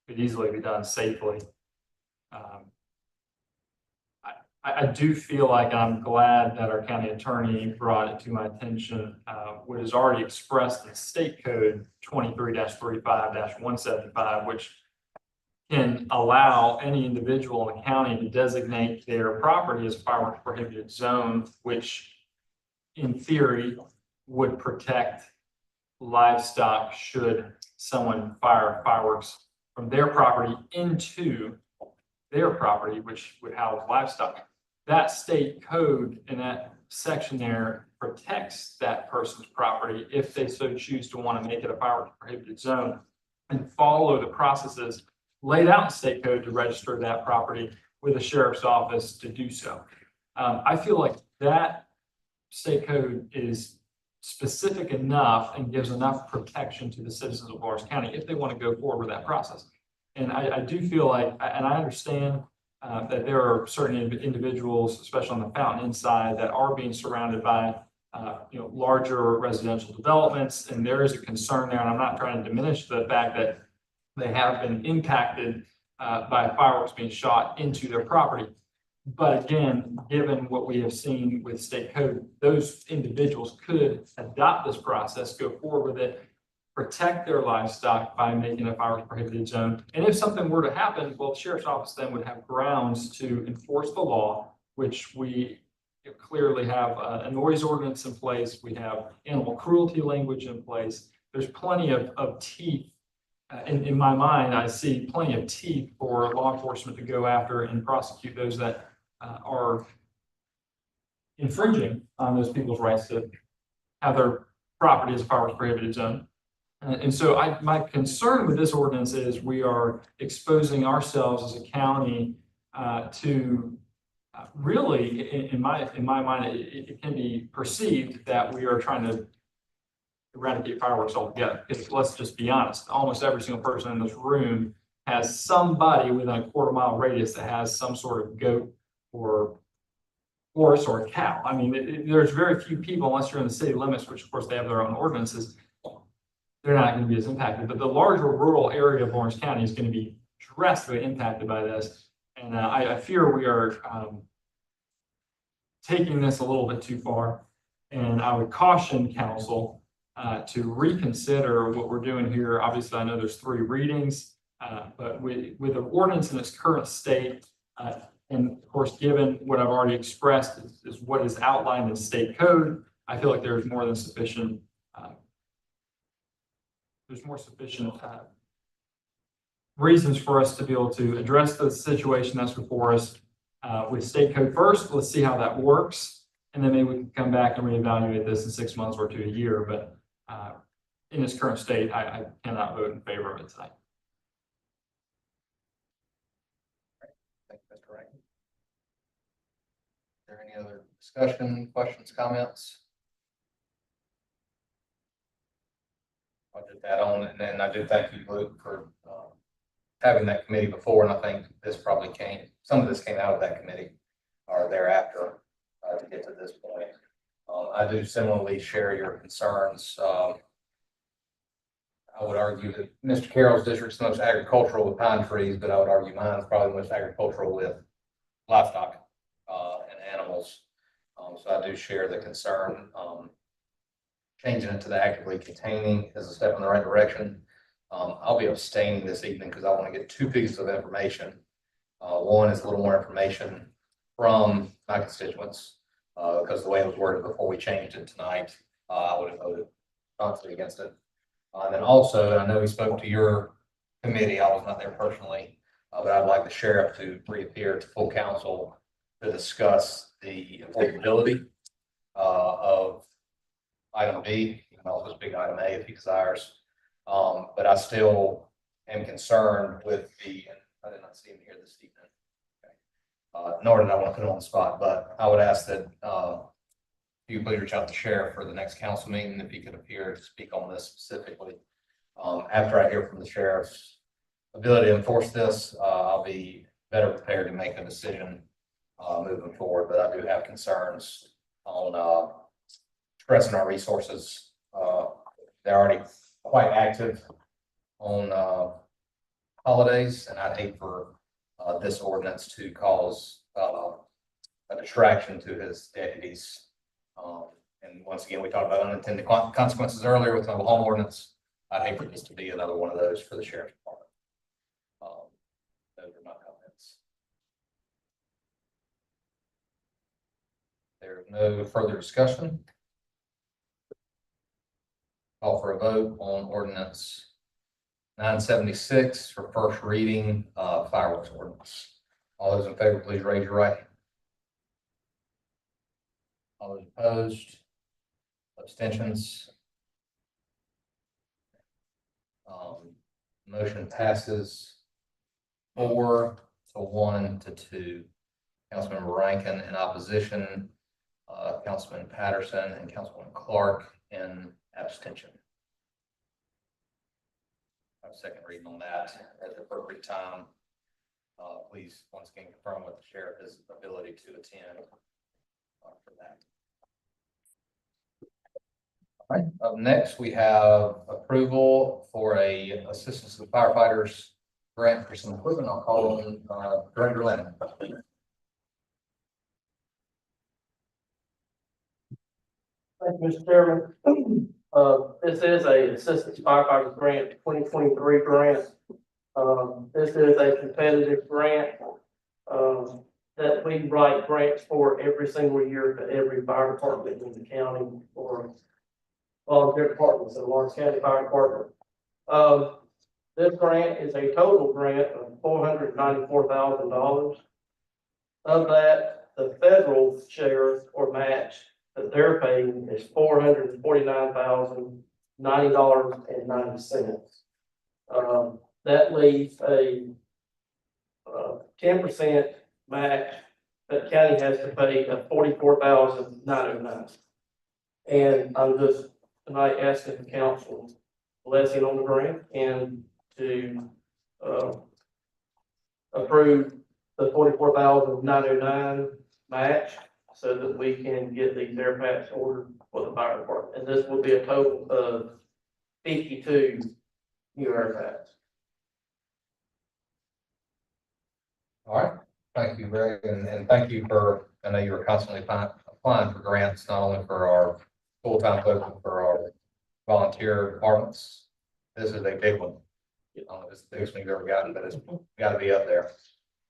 could easily be done safely. I do feel like, and I'm glad that our county attorney brought it to my attention, what is already expressed in state code 23-35-175, which can allow any individual in the county to designate their property as a fireworks prohibited zone, which in theory would protect livestock should someone fire fireworks from their property into their property, which would house livestock. That state code in that section there protects that person's property if they so choose to want to make it a fireworks prohibited zone and follow the processes laid out in state code to register that property with the sheriff's office to do so. I feel like that state code is specific enough and gives enough protection to the citizens of Lawrence County if they want to go forward with that process. And I do feel like, and I understand that there are certain individuals, especially on the Fountain Inn side, that are being surrounded by larger residential developments, and there is a concern there. And I'm not trying to diminish the fact that they have been impacted by fireworks being shot into their property. But again, given what we have seen with state code, those individuals could adopt this process, go forward with it, protect their livestock by making a fireworks prohibited zone. And if something were to happen, well, the sheriff's office then would have grounds to enforce the law, which we clearly have a noise ordinance in place. We have animal cruelty language in place. There's plenty of teeth. In my mind, I see plenty of teeth for law enforcement to go after and prosecute those that are infringing on those people's rights to have their property as a fireworks prohibited zone. And so my concern with this ordinance is we are exposing ourselves as a county to really, in my mind, it can be perceived that we are trying to eradicate fireworks altogether. Because let's just be honest, almost every single person in this room has somebody within a quarter-mile radius that has some sort of goat or horse or a cow. I mean, there's very few people, unless you're in the city limits, which of course they have their own ordinances, they're not going to be as impacted. But the larger rural area of Lawrence County is going to be drastically impacted by this. And I fear we are taking this a little bit too far. And I would caution council to reconsider what we're doing here. Obviously, I know there's 3 readings, but with the ordinance in its current state, and of course, given what I've already expressed is what is outlined in state code, I feel like there's more than sufficient there's more sufficient, reasons for us to be able to address the situation that's before us, with state code first. Let's see how that works. And then maybe we can come back and reevaluate this in 6 months or to a year, but, in its current state, I cannot vote in favor of it tonight. Thank you, Mr. Rankin. Is there any other discussion, questions, comments? I'll just add on, and then I do thank you, Luke, for having that committee before, and I think some of this came out of that committee or thereafter to get to this point. I do similarly share your concerns. I would argue that Mr. Carroll's district is the most agricultural with pine trees, but I would argue mine is probably the most agricultural with livestock and animals. So I do share the concern. Changing it to the actively containing is a step in the right direction. I'll be abstaining this evening because I want to get 2 pieces of information. One is a little more information from my constituents, because the way it was worded before we changed it tonight, I would have voted strongly against it. And then also, I know he spoke to your committee, I was not there personally, but I'd like the sheriff to reappear to full council to discuss the applicability of item B, you can also speak item A if he desires. But I still am concerned with I did not see him here this evening. Okay. Nor did I want to put him on the spot, but I would ask that you please reach out to the sheriff for the next council meeting, if he could appear to speak on this specifically. After I hear from the sheriff's ability to enforce this, I'll be better prepared to make a decision moving forward, but I do have concerns on stressing our resources. They're already quite active on holidays, and I'd hate for this ordinance to cause a distraction to his deputies. And once again, we talked about unintended consequences earlier with the home ordinance. I'd hate for this to be another one of those for the sheriff's department. Those are my comments. There's no further discussion. Call for a vote on ordinance 976 for first reading, fireworks ordinance. All those in favor, please raise your right hand. All those opposed, abstentions. Motion passes 4-1 to 2. Councilmember Rankin in opposition, Councilman Patterson and Councilman Clark in abstention. I have a second reading on that at the appropriate time. Please once again confirm with the sheriff his ability to attend for that. All right, up next, we have approval for a assistance to firefighters grant for some equipment. I'll call on Director Lennon. Thank you, Mr. Chairman. This is a Assistance Firefighters Grant 2023 grant. This is a competitive grant that we write grants for every single year to every fire department in the county or volunteer departments in the Lawrence County Fire Department. This grant is a total grant of $494,000. Of that, the federal share or match that they're paying is $449,090.90. That leaves a 10% match that county has to pay of $44,909. And I'm just tonight asking the council blessing on the grant and to approve the $44,909 match so that we can get these air packs ordered for the fire department. And this will be a total of 52 new air packs. All right, thank you, Greg, and thank you for, I know you were constantly applying for grants, not only for our full-time folks, but for our volunteer departments. This is a big one. I don't know if it's the biggest one you've ever gotten, but it's got to be up there.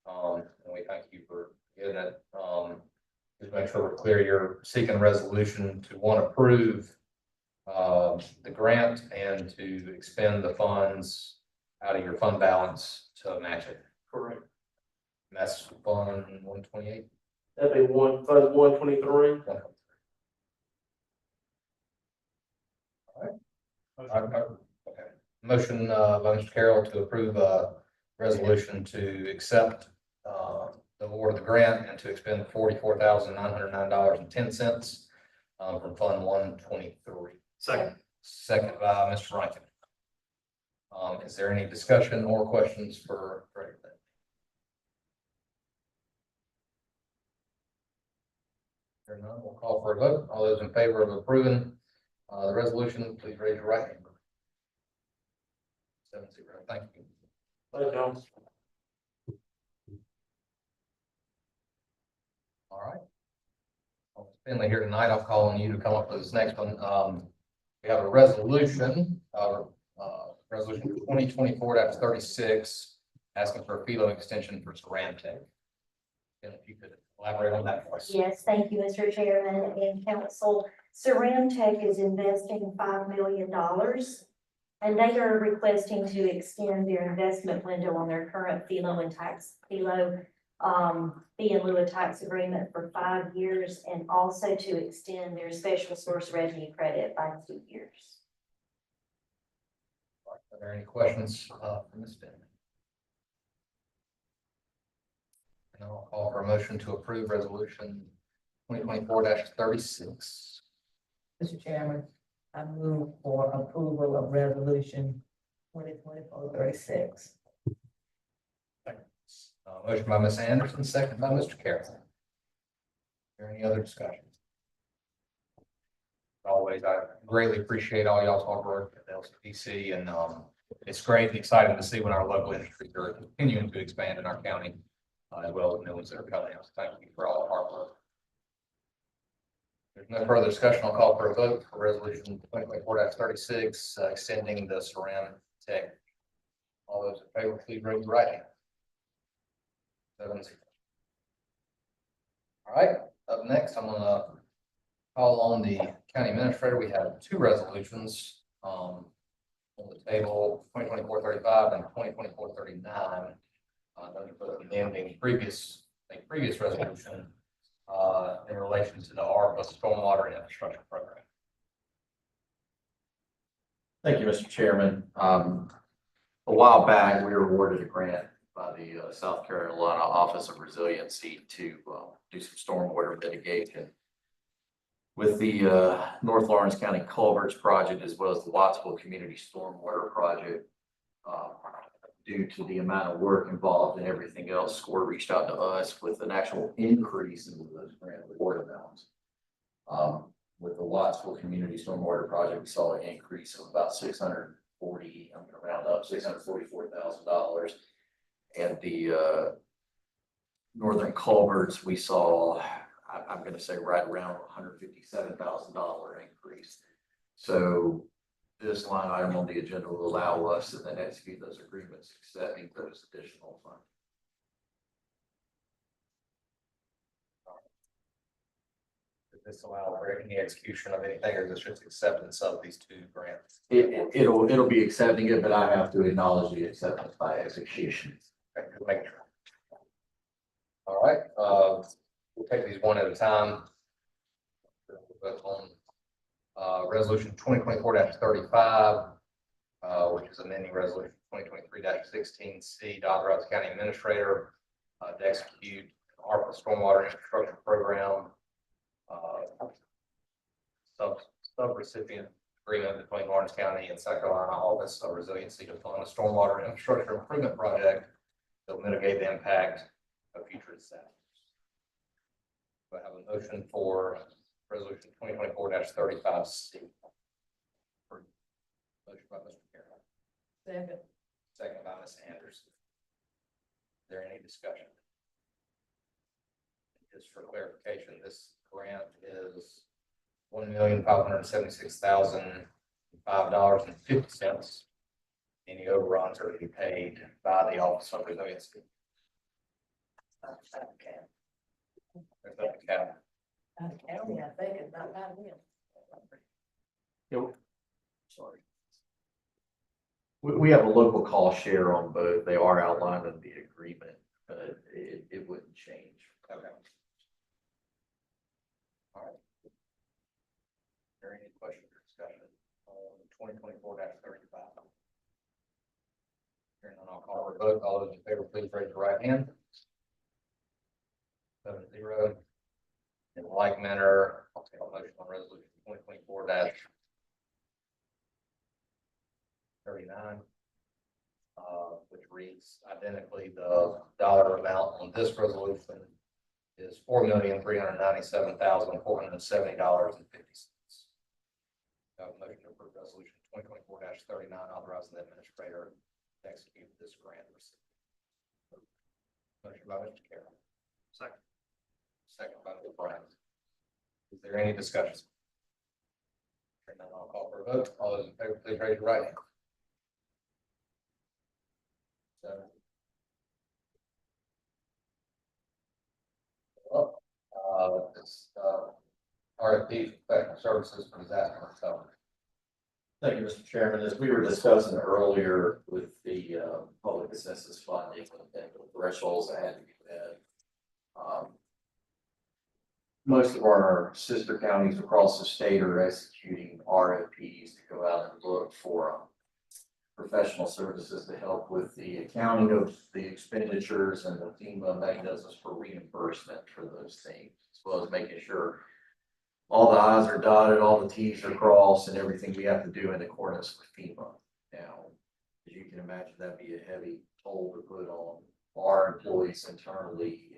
And we thank you for getting it. Just make sure we're clear, you're seeking resolution to one, approve the grant and to expend the funds out of your fund balance to match it. Correct. And that's fund 128. That'd be Fund 123. Okay. Motion by Mr. Carroll to approve a resolution to accept the award of the grant and to expend $44,909.10 from Fund 123. Second. Second by Mr. Rankin. Is there any discussion or questions for Greg? Hearing none, we'll call for a vote. All those in favor of approving the resolution, please raise your right hand. 7-0. Thank you. Thank you. All right. Finley here tonight. I'll call on you to come up with this next one. We have a resolution, resolution 2024-36, asking for a FELO extension for Cerantec. And if you could elaborate on that for us. Yes, thank you, Mr. Chairman and Council. Cerantec is investing $5 million, and they are requesting to extend their investment window on their current FELO fee in lieu of tax agreement for 5 years, and also to extend their special source revenue credit by 2 years. Are there any questions for Ms. Finley? And I'll call for a motion to approve resolution 2024-36. Mr. Chairman, I move for approval of resolution 2024-36. Motion by Ms. Anderson, second by Mr. Carroll. Is there any other discussion? Always, I greatly appreciate all y'all's hard work at LCPC, and it's great and exciting to see when our local industries are continuing to expand in our county, as well as the new ones that are coming out. So thank you for all the hard work. There's no further discussion. I'll call for a vote for resolution 2024-36, extending the Cerantec. All those in favor, please raise your right hand. 7-0. All right, up next, I'm gonna call on the county administrator. We have two resolutions on the table, 2024-35 and 2024-39. Those are amending previous resolution in relation to the ARPA Stormwater Infrastructure Program. Thank you, Mr. Chairman. A while back, we were awarded a grant by the South Carolina Office of Resiliency to do some stormwater mitigation. With the North Lawrence County Culverts Project, as well as the Wattsville Community Stormwater Project, due to the amount of work involved and everything else, SCORE reached out to us with an actual increase in those grant award amounts. With the Wattsville Community Stormwater Project, we saw an increase of about $644,000. And the Northern Culverts, we saw, I'm going to say right around $157,000 increase. So this line item on the agenda will allow us to then execute those agreements, accepting those additional funds. Does this allow for any execution of anything, or is this just acceptance of these two grants? It'll be accepting it, but I have to acknowledge the acceptance by execution. Okay, good, make sure. All right, we'll take these one at a time. We'll vote on resolution 2024-35, which is amending resolution 2023-16C, to authorize the county administrator to execute ARPA Stormwater Infrastructure Program sub-recipient agreement between Lawrence County and South Carolina Office of Resiliency to fund a stormwater infrastructure improvement project that will mitigate the impact of future disasters. Do I have a motion for resolution 2024-35C? Motion by Mr. Carroll. Second. Second by Ms. Anderson. Is there any discussion? Just for clarification, this grant is $1,576,005.50. Any overruns are to be paid by the Office of Resiliency. There's no cap. County, I think, is not by them. sorry. We have a local cost share on both. They are outlined in the agreement, but it wouldn't change. Okay. All right. Is there any questions or discussion on 2024-35? Hearing none, I'll call for a vote. All those in favor, please raise your right hand. 7-0. In like manner, I'll take a motion on resolution 2024-39, which reads identically, the dollar amount on this resolution is $4,397,470.50. Motion to approve resolution 2024-39, authorizing the administrator to execute this grant receipt. Motion by Mr. Carroll. Second. Second by Mr. Brown. Is there any discussion? Hearing none, I'll call for a vote. All those in favor, please raise your right hand. 7. This RFP for professional services for disaster recovery. Thank you, Mr. Chairman. As we were discussing earlier with the public assistance funding and the thresholds that had to be met. Most of our sister counties across the state are executing RFPs to go out and look for professional services to help with the accounting of the expenditures and the FEMA mechanisms for reimbursement for those things, as well as making sure all the I's are dotted, all the T's are crossed, and everything we have to do in accordance with FEMA. Now, as you can imagine, that'd be a heavy toll to put on our employees internally.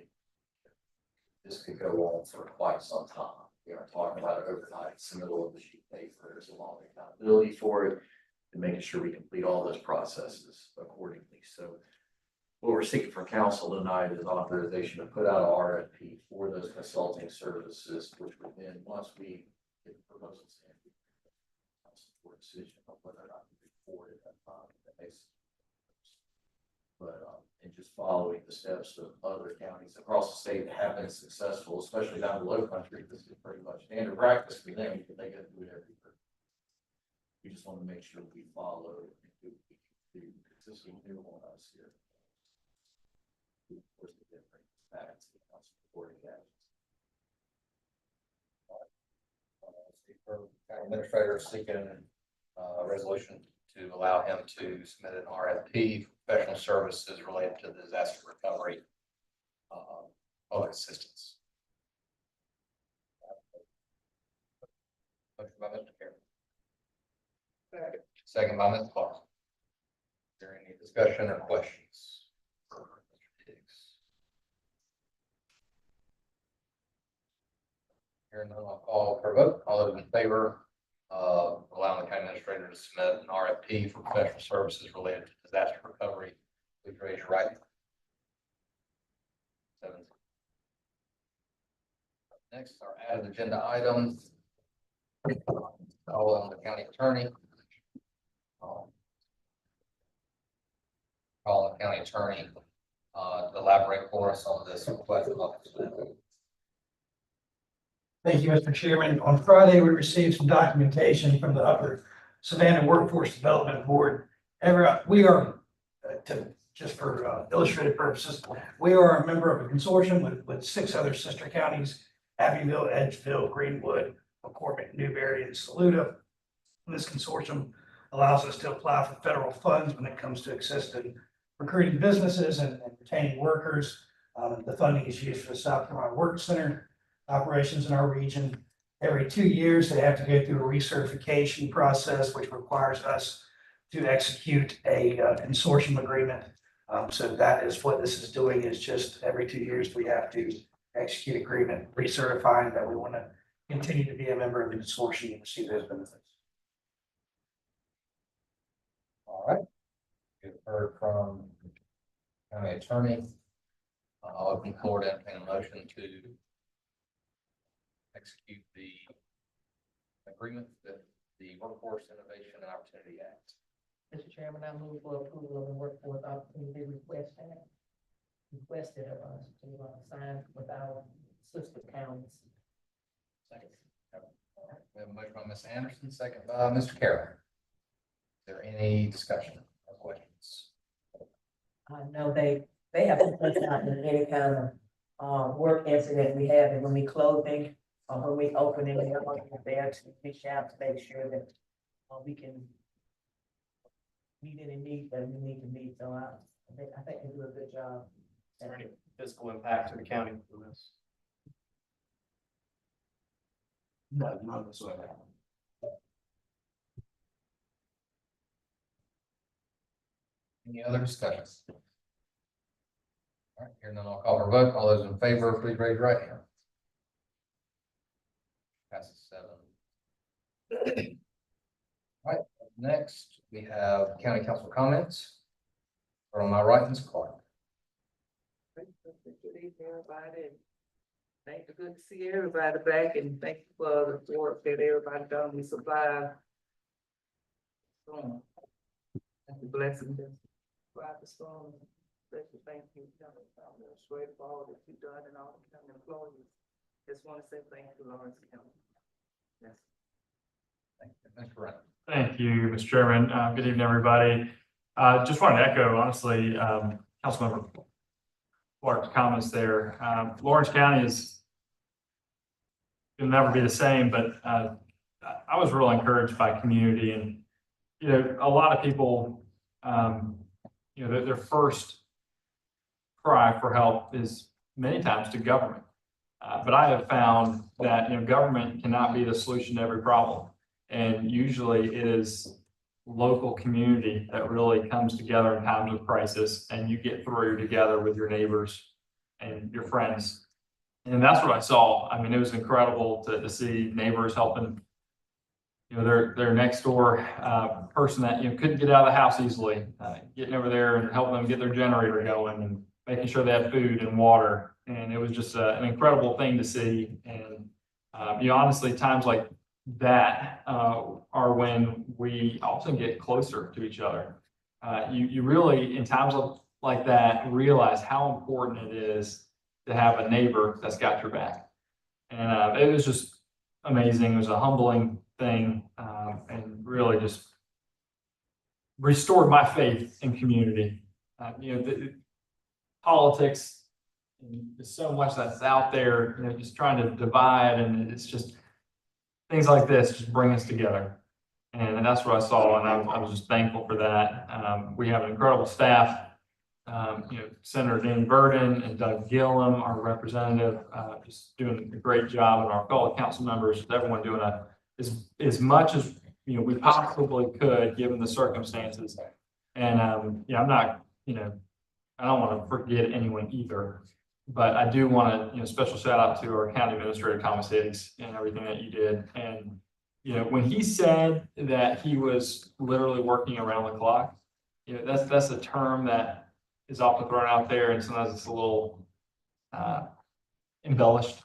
This could go on for quite some time. We are talking about overnight, it's the middle of the sheet paper, there's a long accountability for it, and making sure we complete all those processes accordingly. So what we're seeking from council tonight is authorization to put out an RFP for those consulting services, which would then, once we get the proposals in, for a decision on whether or not to move forward at that time. But and just following the steps of other counties across the state that have been successful, especially down the low country, this is pretty much standard practice for them, because they get to do it every year. We just want to make sure we follow and do because this is new on us here. Of course, the different facts and supporting actions. County administrator seeking a resolution to allow him to submit an RFP for professional services related to the disaster recovery public assistance. Motion by Mr. Carroll. Second by Ms. Clark. Is there any discussion or questions? For Mr. Higgs? Hearing none, I'll call for a vote. All those in favor of allowing the county administrator to submit an RFP for professional services related to disaster recovery, please raise your right hand. 7. Next, our added agenda items. All on the county attorney. Call the county attorney to elaborate for us on this request. Thank you, Mr. Chairman. On Friday, we received some documentation from the Upper Savannah Workforce Development Board. We are, just for illustrative purposes, we are a member of a consortium with 6 other sister counties: Abbeville, Edgeville, Greenwood, McCormick, Newberry, and Saluda. And this consortium allows us to apply for federal funds when it comes to assisting recruiting businesses and retaining workers. The funding is used for the South Carolina Work Center operations in our region. Every 2 years, they have to go through a recertification process, which requires us to execute a consortium agreement. So that is what this is doing, is just every 2 years, we have to execute agreement, recertifying that we want to continue to be a member of the consortium and receive those benefits. All right. You've heard from county attorney. I'll open the floor to entertain a motion to execute the agreement with the Workforce Innovation and Opportunity Act. Mr. Chairman, I move for approval of the workforce opportunity requested of us to sign with our sister counties. Second. We have a motion by Ms. Anderson, second by Mr. Carroll. there any discussion or questions? I know they have to put out in any kind of, work incident we have, and when we closing, or when we opening, they're there to reach out to make sure that, we can meet any needs that we need to meet, so I think they do a good job. Is there any fiscal impact to the county from this? No, not whatsoever. Any other discussions? All right, here none, I'll call for a vote. All those in favor, please raise your right hand. Passes 7. All right, next we have county council comments. Start on my right, Ms. Clark. Good evening, everybody. Thank you, good to see everybody back, and thank you for the work that everybody done. We survived. Storm. That's a blessing to survive the storm. Especially thank you, straight for all that you've done and all the county employees. Just want to say thank you, Lawrence County. Yes. Thank you, Mr. Brown. Thank you, Mr. Chairman. Good evening, everybody. Just wanted to echo, honestly, Councilmember Clark's comments there. Lawrence County will never be the same, but I was real encouraged by community, and a lot of people, their first cry for help is many times to government. But I have found that government cannot be the solution to every problem, and usually it is local community that really comes together in times of crisis, and you get through together with your neighbors and your friends. And that's what I saw. I mean, it was incredible to see neighbors helping, their next door person that, couldn't get out of the house easily, getting over there and helping them get their generator going and making sure they had food and water. And it was just an incredible thing to see. And, honestly, times like that are when we often get closer to each other. You really, in times like that, realize how important it is to have a neighbor that's got your back. And it was just amazing. It was a humbling thing, and really just restored my faith in community. The politics, there's so much that's out there, just trying to divide, and it's just things like this just bring us together. And that's what I saw, and I was just thankful for that. We have an incredible staff. Senator Danny Burden and Doug Gillum, our representative, just doing a great job, and our fellow council members, everyone doing as much as we possibly could given the circumstances. And I'm not, I don't want to forget anyone either, but I do want to, special shout out to our county administrator, Thomas Higgs, and everything that you did. And when he said that he was literally working around the clock, that's a term that is often thrown out there, and sometimes it's a little embellished.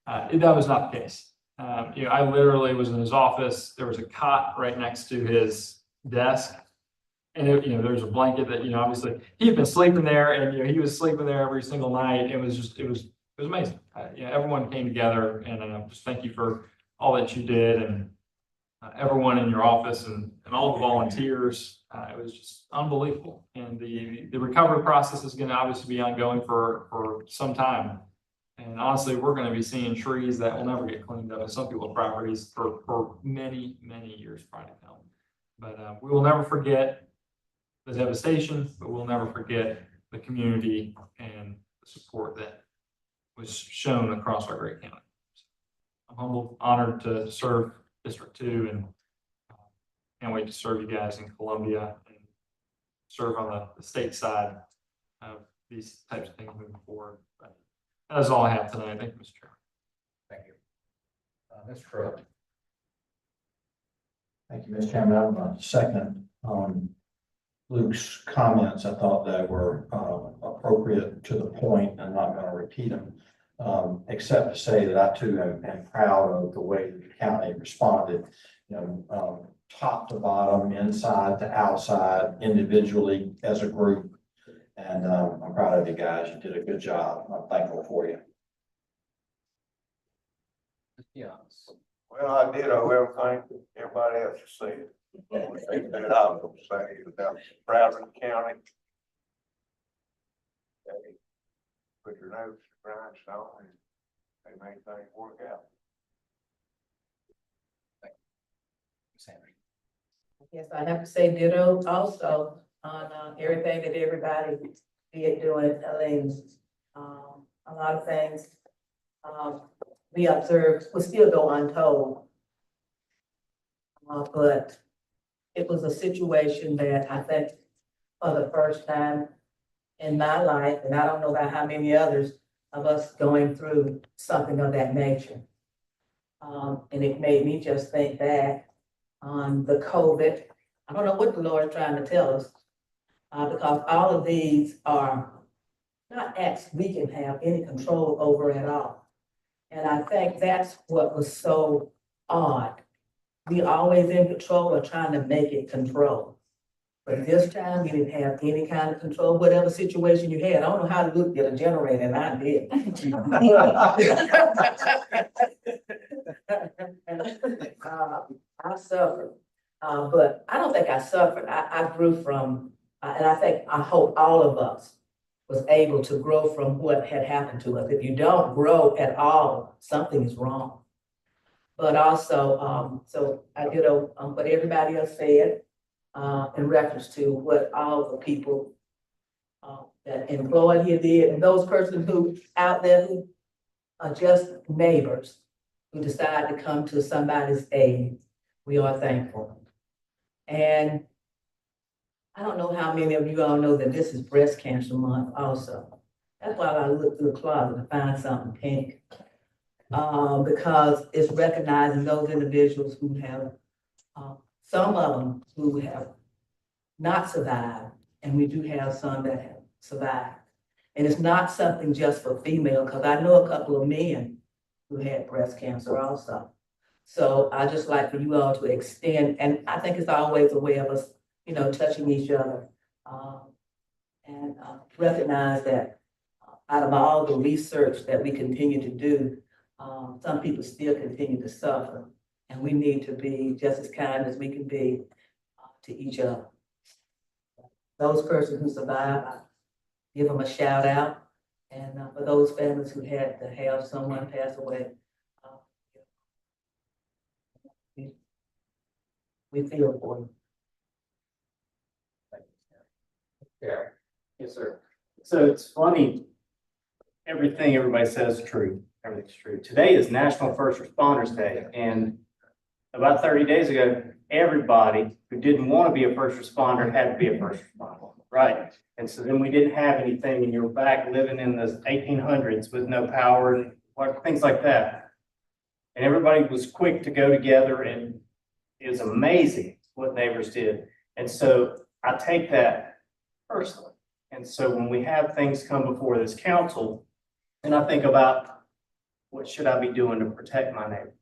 That was not the case. I literally was in his office. There was a cot right next to his desk, and there was a blanket that obviously he had been sleeping there, and he was sleeping there every single night. It was amazing. Everyone came together, and just thank you for all that you did, and everyone in your office and all the volunteers. It was just unbelievable. And the recovery process is going to obviously be ongoing for some time. And honestly, we're going to be seeing trees that will never get cleaned up in some people's properties for many, many years prior to come. But we will never forget the devastation, but we'll never forget the community and the support that was shown across our great county. I'm humbled, honored to serve District 2, and can't wait to serve you guys in Columbia and serve on the state side of these types of things moving forward. But that's all I have tonight. Thank you, Mr. Chairman. Thank you. Mr. Truitt. Thank you, Mr. Chairman. I'm second Luke's comments. I thought they were appropriate to the point. I'm not going to repeat them, except to say that I too am proud of the way the county responded, top to bottom, inside to outside, individually as a group. And I'm proud of you guys. You did a good job. I'm thankful for you. Yes. Well, I did everything everybody else has said. Only thing that I was gonna say is about Brazos County. They put your nose to the grindstone and they make things work out. Yes, I have to say ditto also on, everything that everybody did doing, a lot of things, we observed, will still go untold. But it was a situation that I think for the first time in my life, and I don't know about how many others of us going through something of that nature. And it made me just think back on the COVID. I don't know what the Lord is trying to tell us, because all of these are not acts we can have any control over at all. And I think that's what was so odd. We always in control or trying to make it control. But this time, we didn't have any kind of control, whatever situation you had. I don't know how to look at a generator, and I did. I suffered, but I don't think I suffered. I grew from, and I hope all of us was able to grow from what had happened to us. If you don't grow at all, something is wrong. But also, so I did what everybody else said, in reference to what all the people that employed here did, and those persons who out there who are just neighbors who decide to come to somebody's aid, we are thankful. And I don't know how many of you all know that this is Breast Cancer Month also. That's why I looked through the closet to find something pink. Because it's recognizing those individuals who have, some of them who have not survived, and we do have some that have survived. And it's not something just for female, because I know a couple of men who had breast cancer also. So I just like for you all to extend, and I think it's always a way of us, touching each other. And recognize that out of all the research that we continue to do, some people still continue to suffer, and we need to be just as kind as we can be to each other. Those persons who survive, I give them a shout out, and for those families who had to have someone pass away, we feel for you. Yeah. Yes, sir. So it's funny, everything everybody says is true. Everything's true. Today is National First Responders Day, and about 30 days ago, everybody who didn't want to be a first responder had to be a first responder, right? And so then we didn't have anything, and you were back living in the 1800s with no power and things like that. And everybody was quick to go together, and it was amazing what neighbors did. And so I take that personally. And so when we have things come before this council, and I think about what should I be doing to protect my neighbor?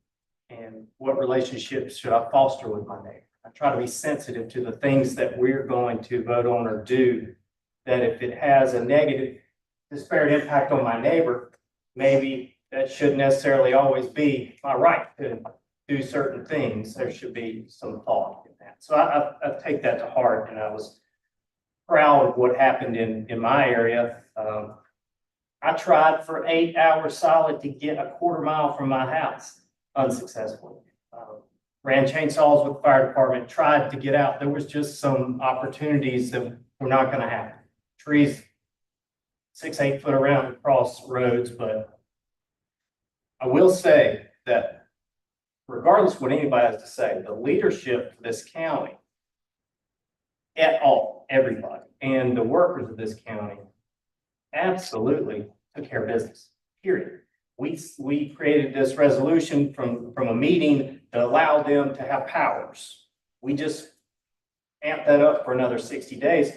And what relationships should I foster with my neighbor? I try to be sensitive to the things that we're going to vote on or do, that if it has a negative disparate impact on my neighbor, maybe that shouldn't necessarily always be my right to do certain things. There should be some thought in that. So I take that to heart, and I was proud of what happened in my area. I tried for 8 hours solid to get a quarter mile from my house, unsuccessfully. Ran chainsaws with the fire department, tried to get out. There was just some opportunities that were not gonna happen. Trees 6-8 foot around across roads, but I will say that regardless of what anybody has to say, the leadership for this county everybody, and the workers of this county absolutely took care of business, period. We created this resolution from a meeting to allow them to have powers. We just amped that up for another 60 days.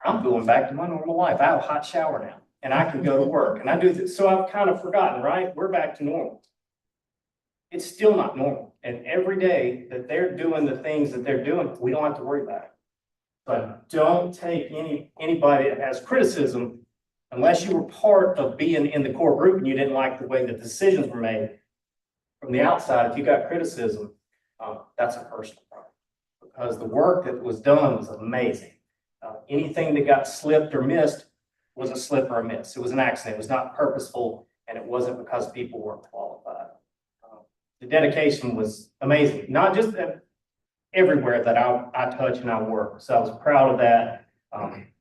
I'm going back to my normal life. I have a hot shower now, and I can go to work, and I do this. So I've kind of forgotten, right? We're back to normal. It's still not normal. And every day that they're doing the things that they're doing, we don't have to worry about it. But don't take anybody that has criticism, unless you were part of being in the core group and you didn't like the way the decisions were made, from the outside, if you got criticism, that's a personal problem. Because the work that was done was amazing. Anything that got slipped or missed was a slip or a miss. It was an accident. It was not purposeful, and it wasn't because people weren't qualified. The dedication was amazing, not just everywhere that I touch and I work. So I was proud of that.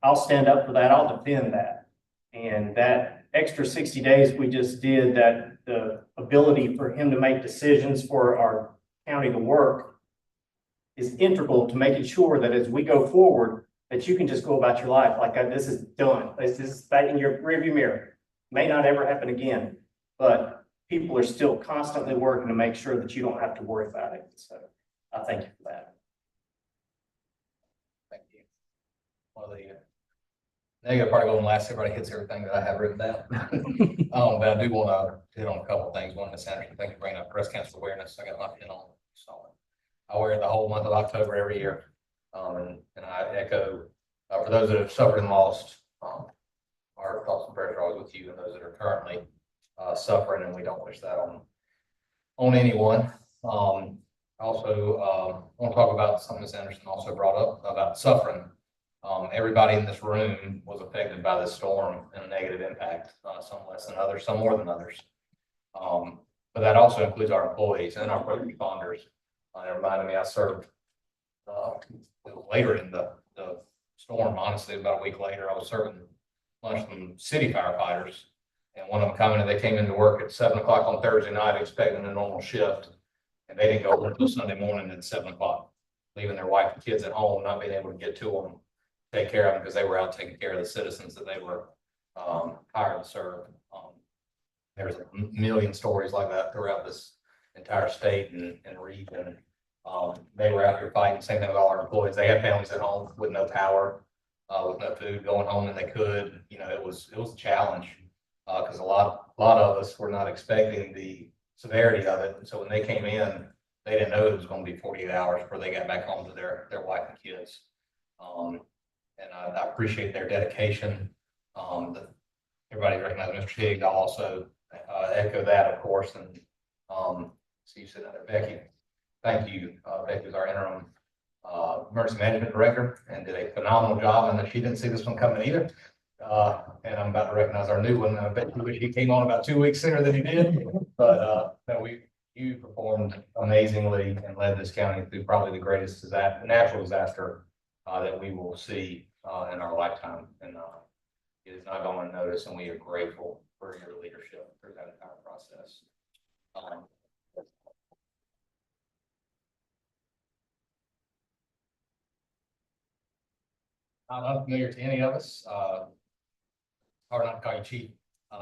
I'll stand up for that. I'll defend that. And that extra 60 days we just did, that the ability for him to make decisions for our county to work is integral to making sure that as we go forward, that you can just go about your life like this is done. This is back in your rearview mirror. May not ever happen again, but people are still constantly working to make sure that you don't have to worry about it. So I thank you for that. Thank you. Well, the negative part of going last, everybody hits everything that I have written down. But I do want to hit on a couple of things. One, Ms. Anderson, thank you for bringing up breast cancer awareness. I got my pin on. So I wear it the whole month of October every year. And I echo, for those that have suffered and lost, our thoughts and prayers are always with you, and those that are currently suffering, and we don't wish that on anyone. Also, want to talk about something Ms. Anderson also brought up about suffering. Everybody in this room was affected by this storm and a negative impact, some less than others, some more than others. But that also includes our employees and our first responders. It reminded me, I served later in the storm, honestly, about a week later. I was serving lunch from city firefighters, and one of them commented they came into work at 7 o'clock on Thursday night expecting a normal shift, and they didn't go over until Sunday morning at 7 o'clock, leaving their wife and kids at home, not being able to get to them, take care of them because they were out taking care of the citizens that they were hired to serve. There's a million stories like that throughout this entire state and region. They were out here fighting. Same thing with all our employees. They had families at home with no power, with no food, going home and they could. You know, it was a challenge because a lot of us were not expecting the severity of it. And so when they came in, they didn't know it was going to be 48 hours before they got back home to their wife and kids. And I appreciate their dedication. Everybody recognizes Mr. Higgs. I'll also echo that, of course. And see you sitting there, Becky. Thank you. Becky is our interim emergency management director and did a phenomenal job. I know she didn't see this one coming either. And I'm about to recognize our new one. I bet you wish he came on about 2 weeks sooner than he did. But you performed amazingly and led this county through probably the greatest natural disaster that we will see in our lifetime. And it is not going unnoticed, and we are grateful for your leadership through that entire process. Not unfamiliar to any of us, or not to call you chief,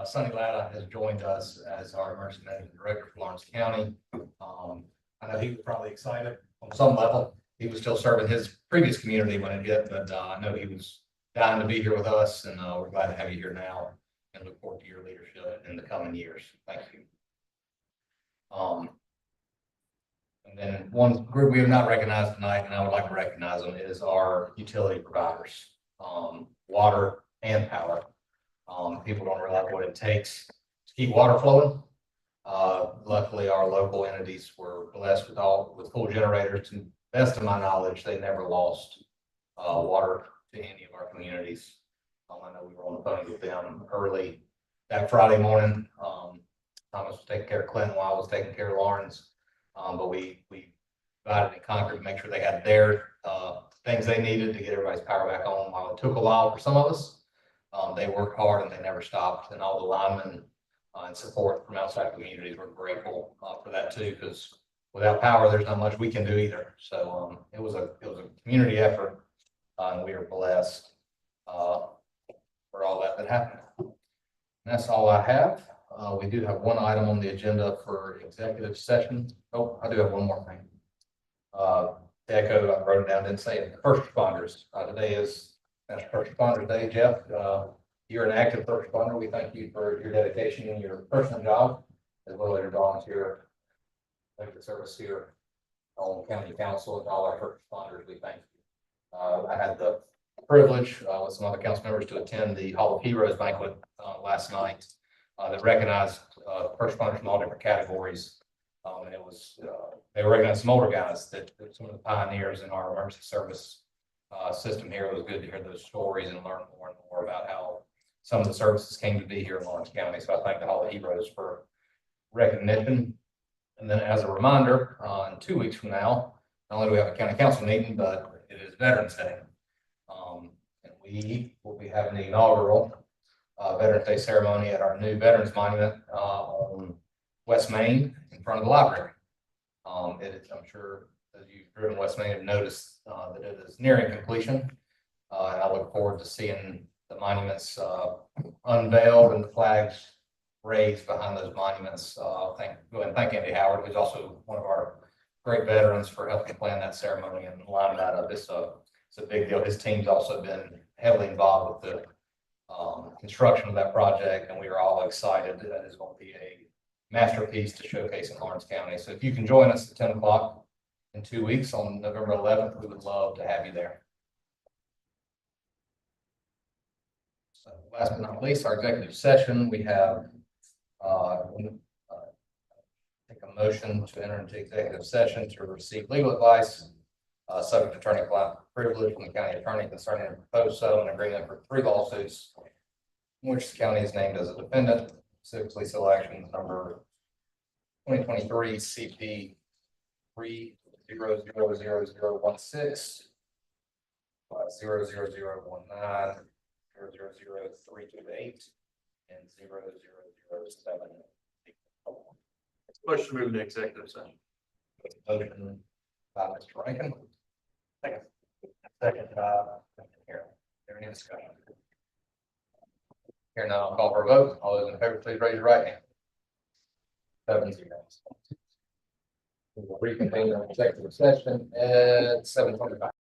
Sonny Latta has joined us as our emergency management director for Lawrence County. I know he was probably excited on some level. He was still serving his previous community when it hit, but I know he was dying to be here with us, and we're glad to have you here now and look forward to your leadership in the coming years. Thank you. And then one group we have not recognized tonight, and I would like to recognize them, is our utility providers, water and power. People don't realize what it takes to keep water flowing. Luckily, our local entities were blessed with full generators. To the best of my knowledge, they never lost water to any of our communities. I know we were on the phone with them early that Friday morning. Thomas was taking care of Clinton while I was taking care of Lawrence. But we divided and conquered to make sure they had their things they needed to get everybody's power back on. While it took a while for some of us, they worked hard and they never stopped. And all the linemen and support from outside communities were grateful for that too, because without power, there's not much we can do either. So it was a community effort, and we are blessed for all that happened. And that's all I have. We do have one item on the agenda for executive session. Oh, I do have one more thing. To echo, I wrote it down, didn't say it. First responders. Today is National First Responders Day. Jeff, you're an active first responder. We thank you for your dedication in your personal job, as well as your volunteer service here on County Council and all our first responders. We thank you. I had the privilege with some other council members to attend the Hall of Heroes banquet last night that recognized first responders from all different categories. And it was, they recognized some older guys that some of the pioneers in our emergency service system here. It was good to hear those stories and learn more and more about how some of the services came to be here in Lawrence County. So I thank the Hall of Heroes for recognition. And then as a reminder, in 2 weeks from now, not only do we have a county council meeting, but it is Veterans Day. And we will be having the inaugural Veterans Day ceremony at our new Veterans Monument on West Main in front of the library. I'm sure as you've driven West Main have noticed that it is nearing completion. And I look forward to seeing the monuments unveiled and the flags raised behind those monuments. Go ahead and thank Andy Howard, who's also one of our great veterans, for helping plan that ceremony and line that up. It's a big deal. His team's also been heavily involved with the construction of that project, and we are all excited that it's going to be a masterpiece to showcase in Lawrence County. So if you can join us at 10 o'clock in 2 weeks on November 11th, we would love to have you there. So last but not least, our executive session, we have take a motion to enter into executive session to receive legal advice, subject to attorney-client privilege from the county attorney concerning a proposed settlement agreement for 3 lawsuits in which the county is named as a defendant, specifically civil action number 2023 CP 3000016, 00019, 00328, and 0007. Motion to move to executive session. Motion by Mr. Rankin. Second by Mr. Carroll. Is there any discussion? Here now, I'll call for a vote. All those in favor, please raise your right hand. 7-0. We will reconvene the executive session at 7:25.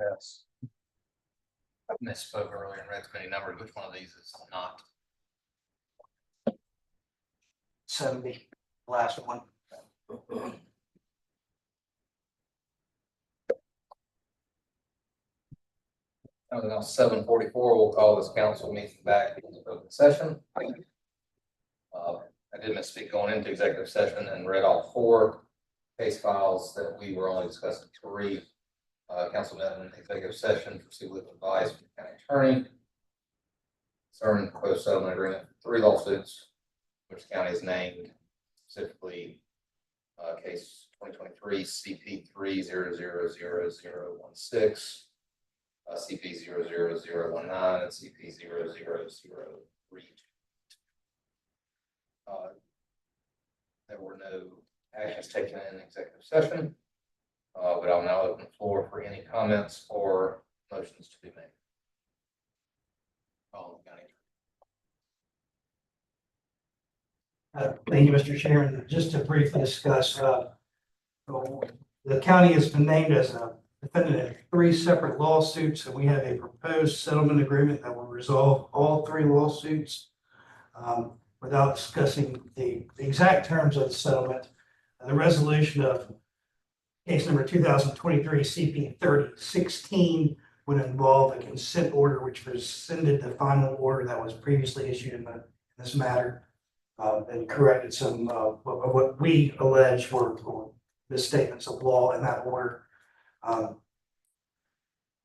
Yes. I misspoke earlier and read too many numbers. Which one of these is not? 70, last one. Now 7:44, we'll call this council meeting back into open session. I did misspeak going into executive session and read all 4 case files that we were only discussing 3. Council met in executive session for civil legal advice from the county attorney. Concerning proposed settlement agreement, 3 lawsuits, which the county is named, specifically case 2023 CP 3000016, CP 00019, and CP 00032. There were no actions taken in executive session, but I'll now open the floor for any comments or motions to be made. County. Thank you, Mr. Chairman. Just to briefly discuss, the county has been named as a defendant in 3 separate lawsuits, and we have a proposed settlement agreement that will resolve all 3 lawsuits. Without discussing the exact terms of the settlement, the resolution of case number 2023 CP 3016 would involve a consent order which rescinded the final order that was previously issued in this matter, and corrected some of what we allege were misstatements of law in that order. The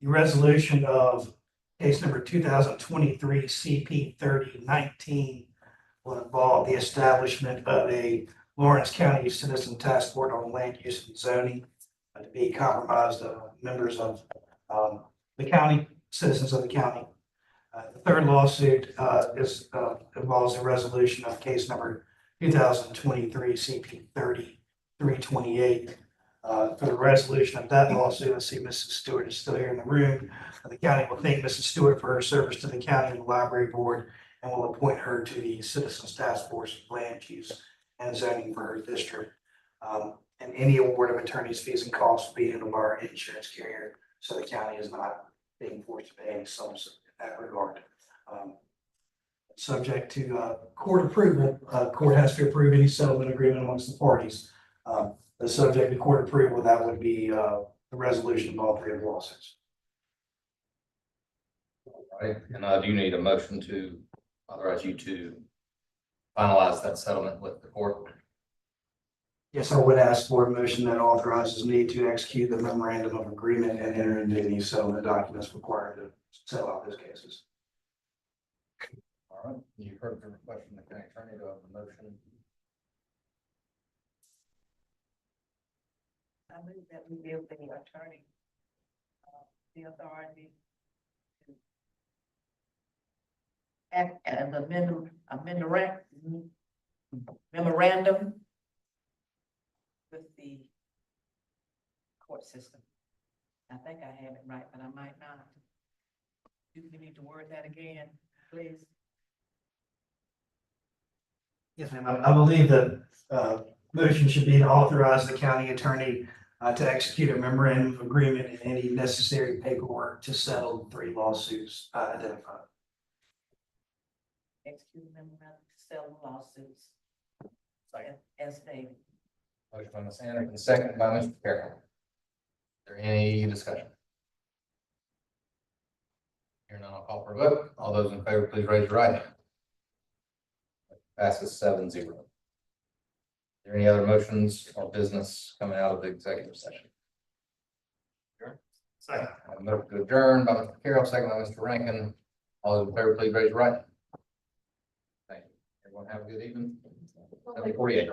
resolution of case number 2023 CP 3019 will involve the establishment of a Lawrence County Citizen Task Force on Land Use and Zoning to be comprised of members of the county, citizens of the county. The 3rd lawsuit involves a resolution of case number 2023 CP 30328. For the resolution of that lawsuit, I see Mrs. Stewart is still here in the room. The county will thank Mrs. Stewart for her service to the county and the library board, and will appoint her to the Citizens Task Force Land Use and Zoning for her district. And any award of attorney's fees and costs will be handled by our insurance carrier, so the county is not being forced to pay any sums in that regard. Subject to court approval, court has to approve any settlement agreement amongst the parties. The subject to court approval, that would be the resolution of all 3 of the lawsuits. All right, and I do need a motion to authorize you to finalize that settlement with the court. Yes, I would ask for a motion that authorizes me to execute the memorandum of agreement and enter into any settlement documents required to settle out those cases. All right, you've heard the request from the county attorney to have the motion. I believe that we give the attorney the authority to act as a memorandum with the court system. I think I have it right, but I might not. Do we need to word that again, please? Yes, ma'am. I believe that motion should be to authorize the county attorney to execute a memorandum of agreement and any necessary paperwork to settle 3 lawsuits identified. Execute a memorandum to settle lawsuits. As stated. Motion by Ms. Anderson, second by Mr. Carroll. Is there any discussion? Here none, I'll call for a vote. All those in favor, please raise your right hand. Passes 7-0. Is there any other motions or business coming out of the executive session? Second. I have a motion to adjourn by Mr. Carroll, second by Mr. Rankin. All those in favor, please raise your right hand. Thank you. Everyone have a good evening. 7:48.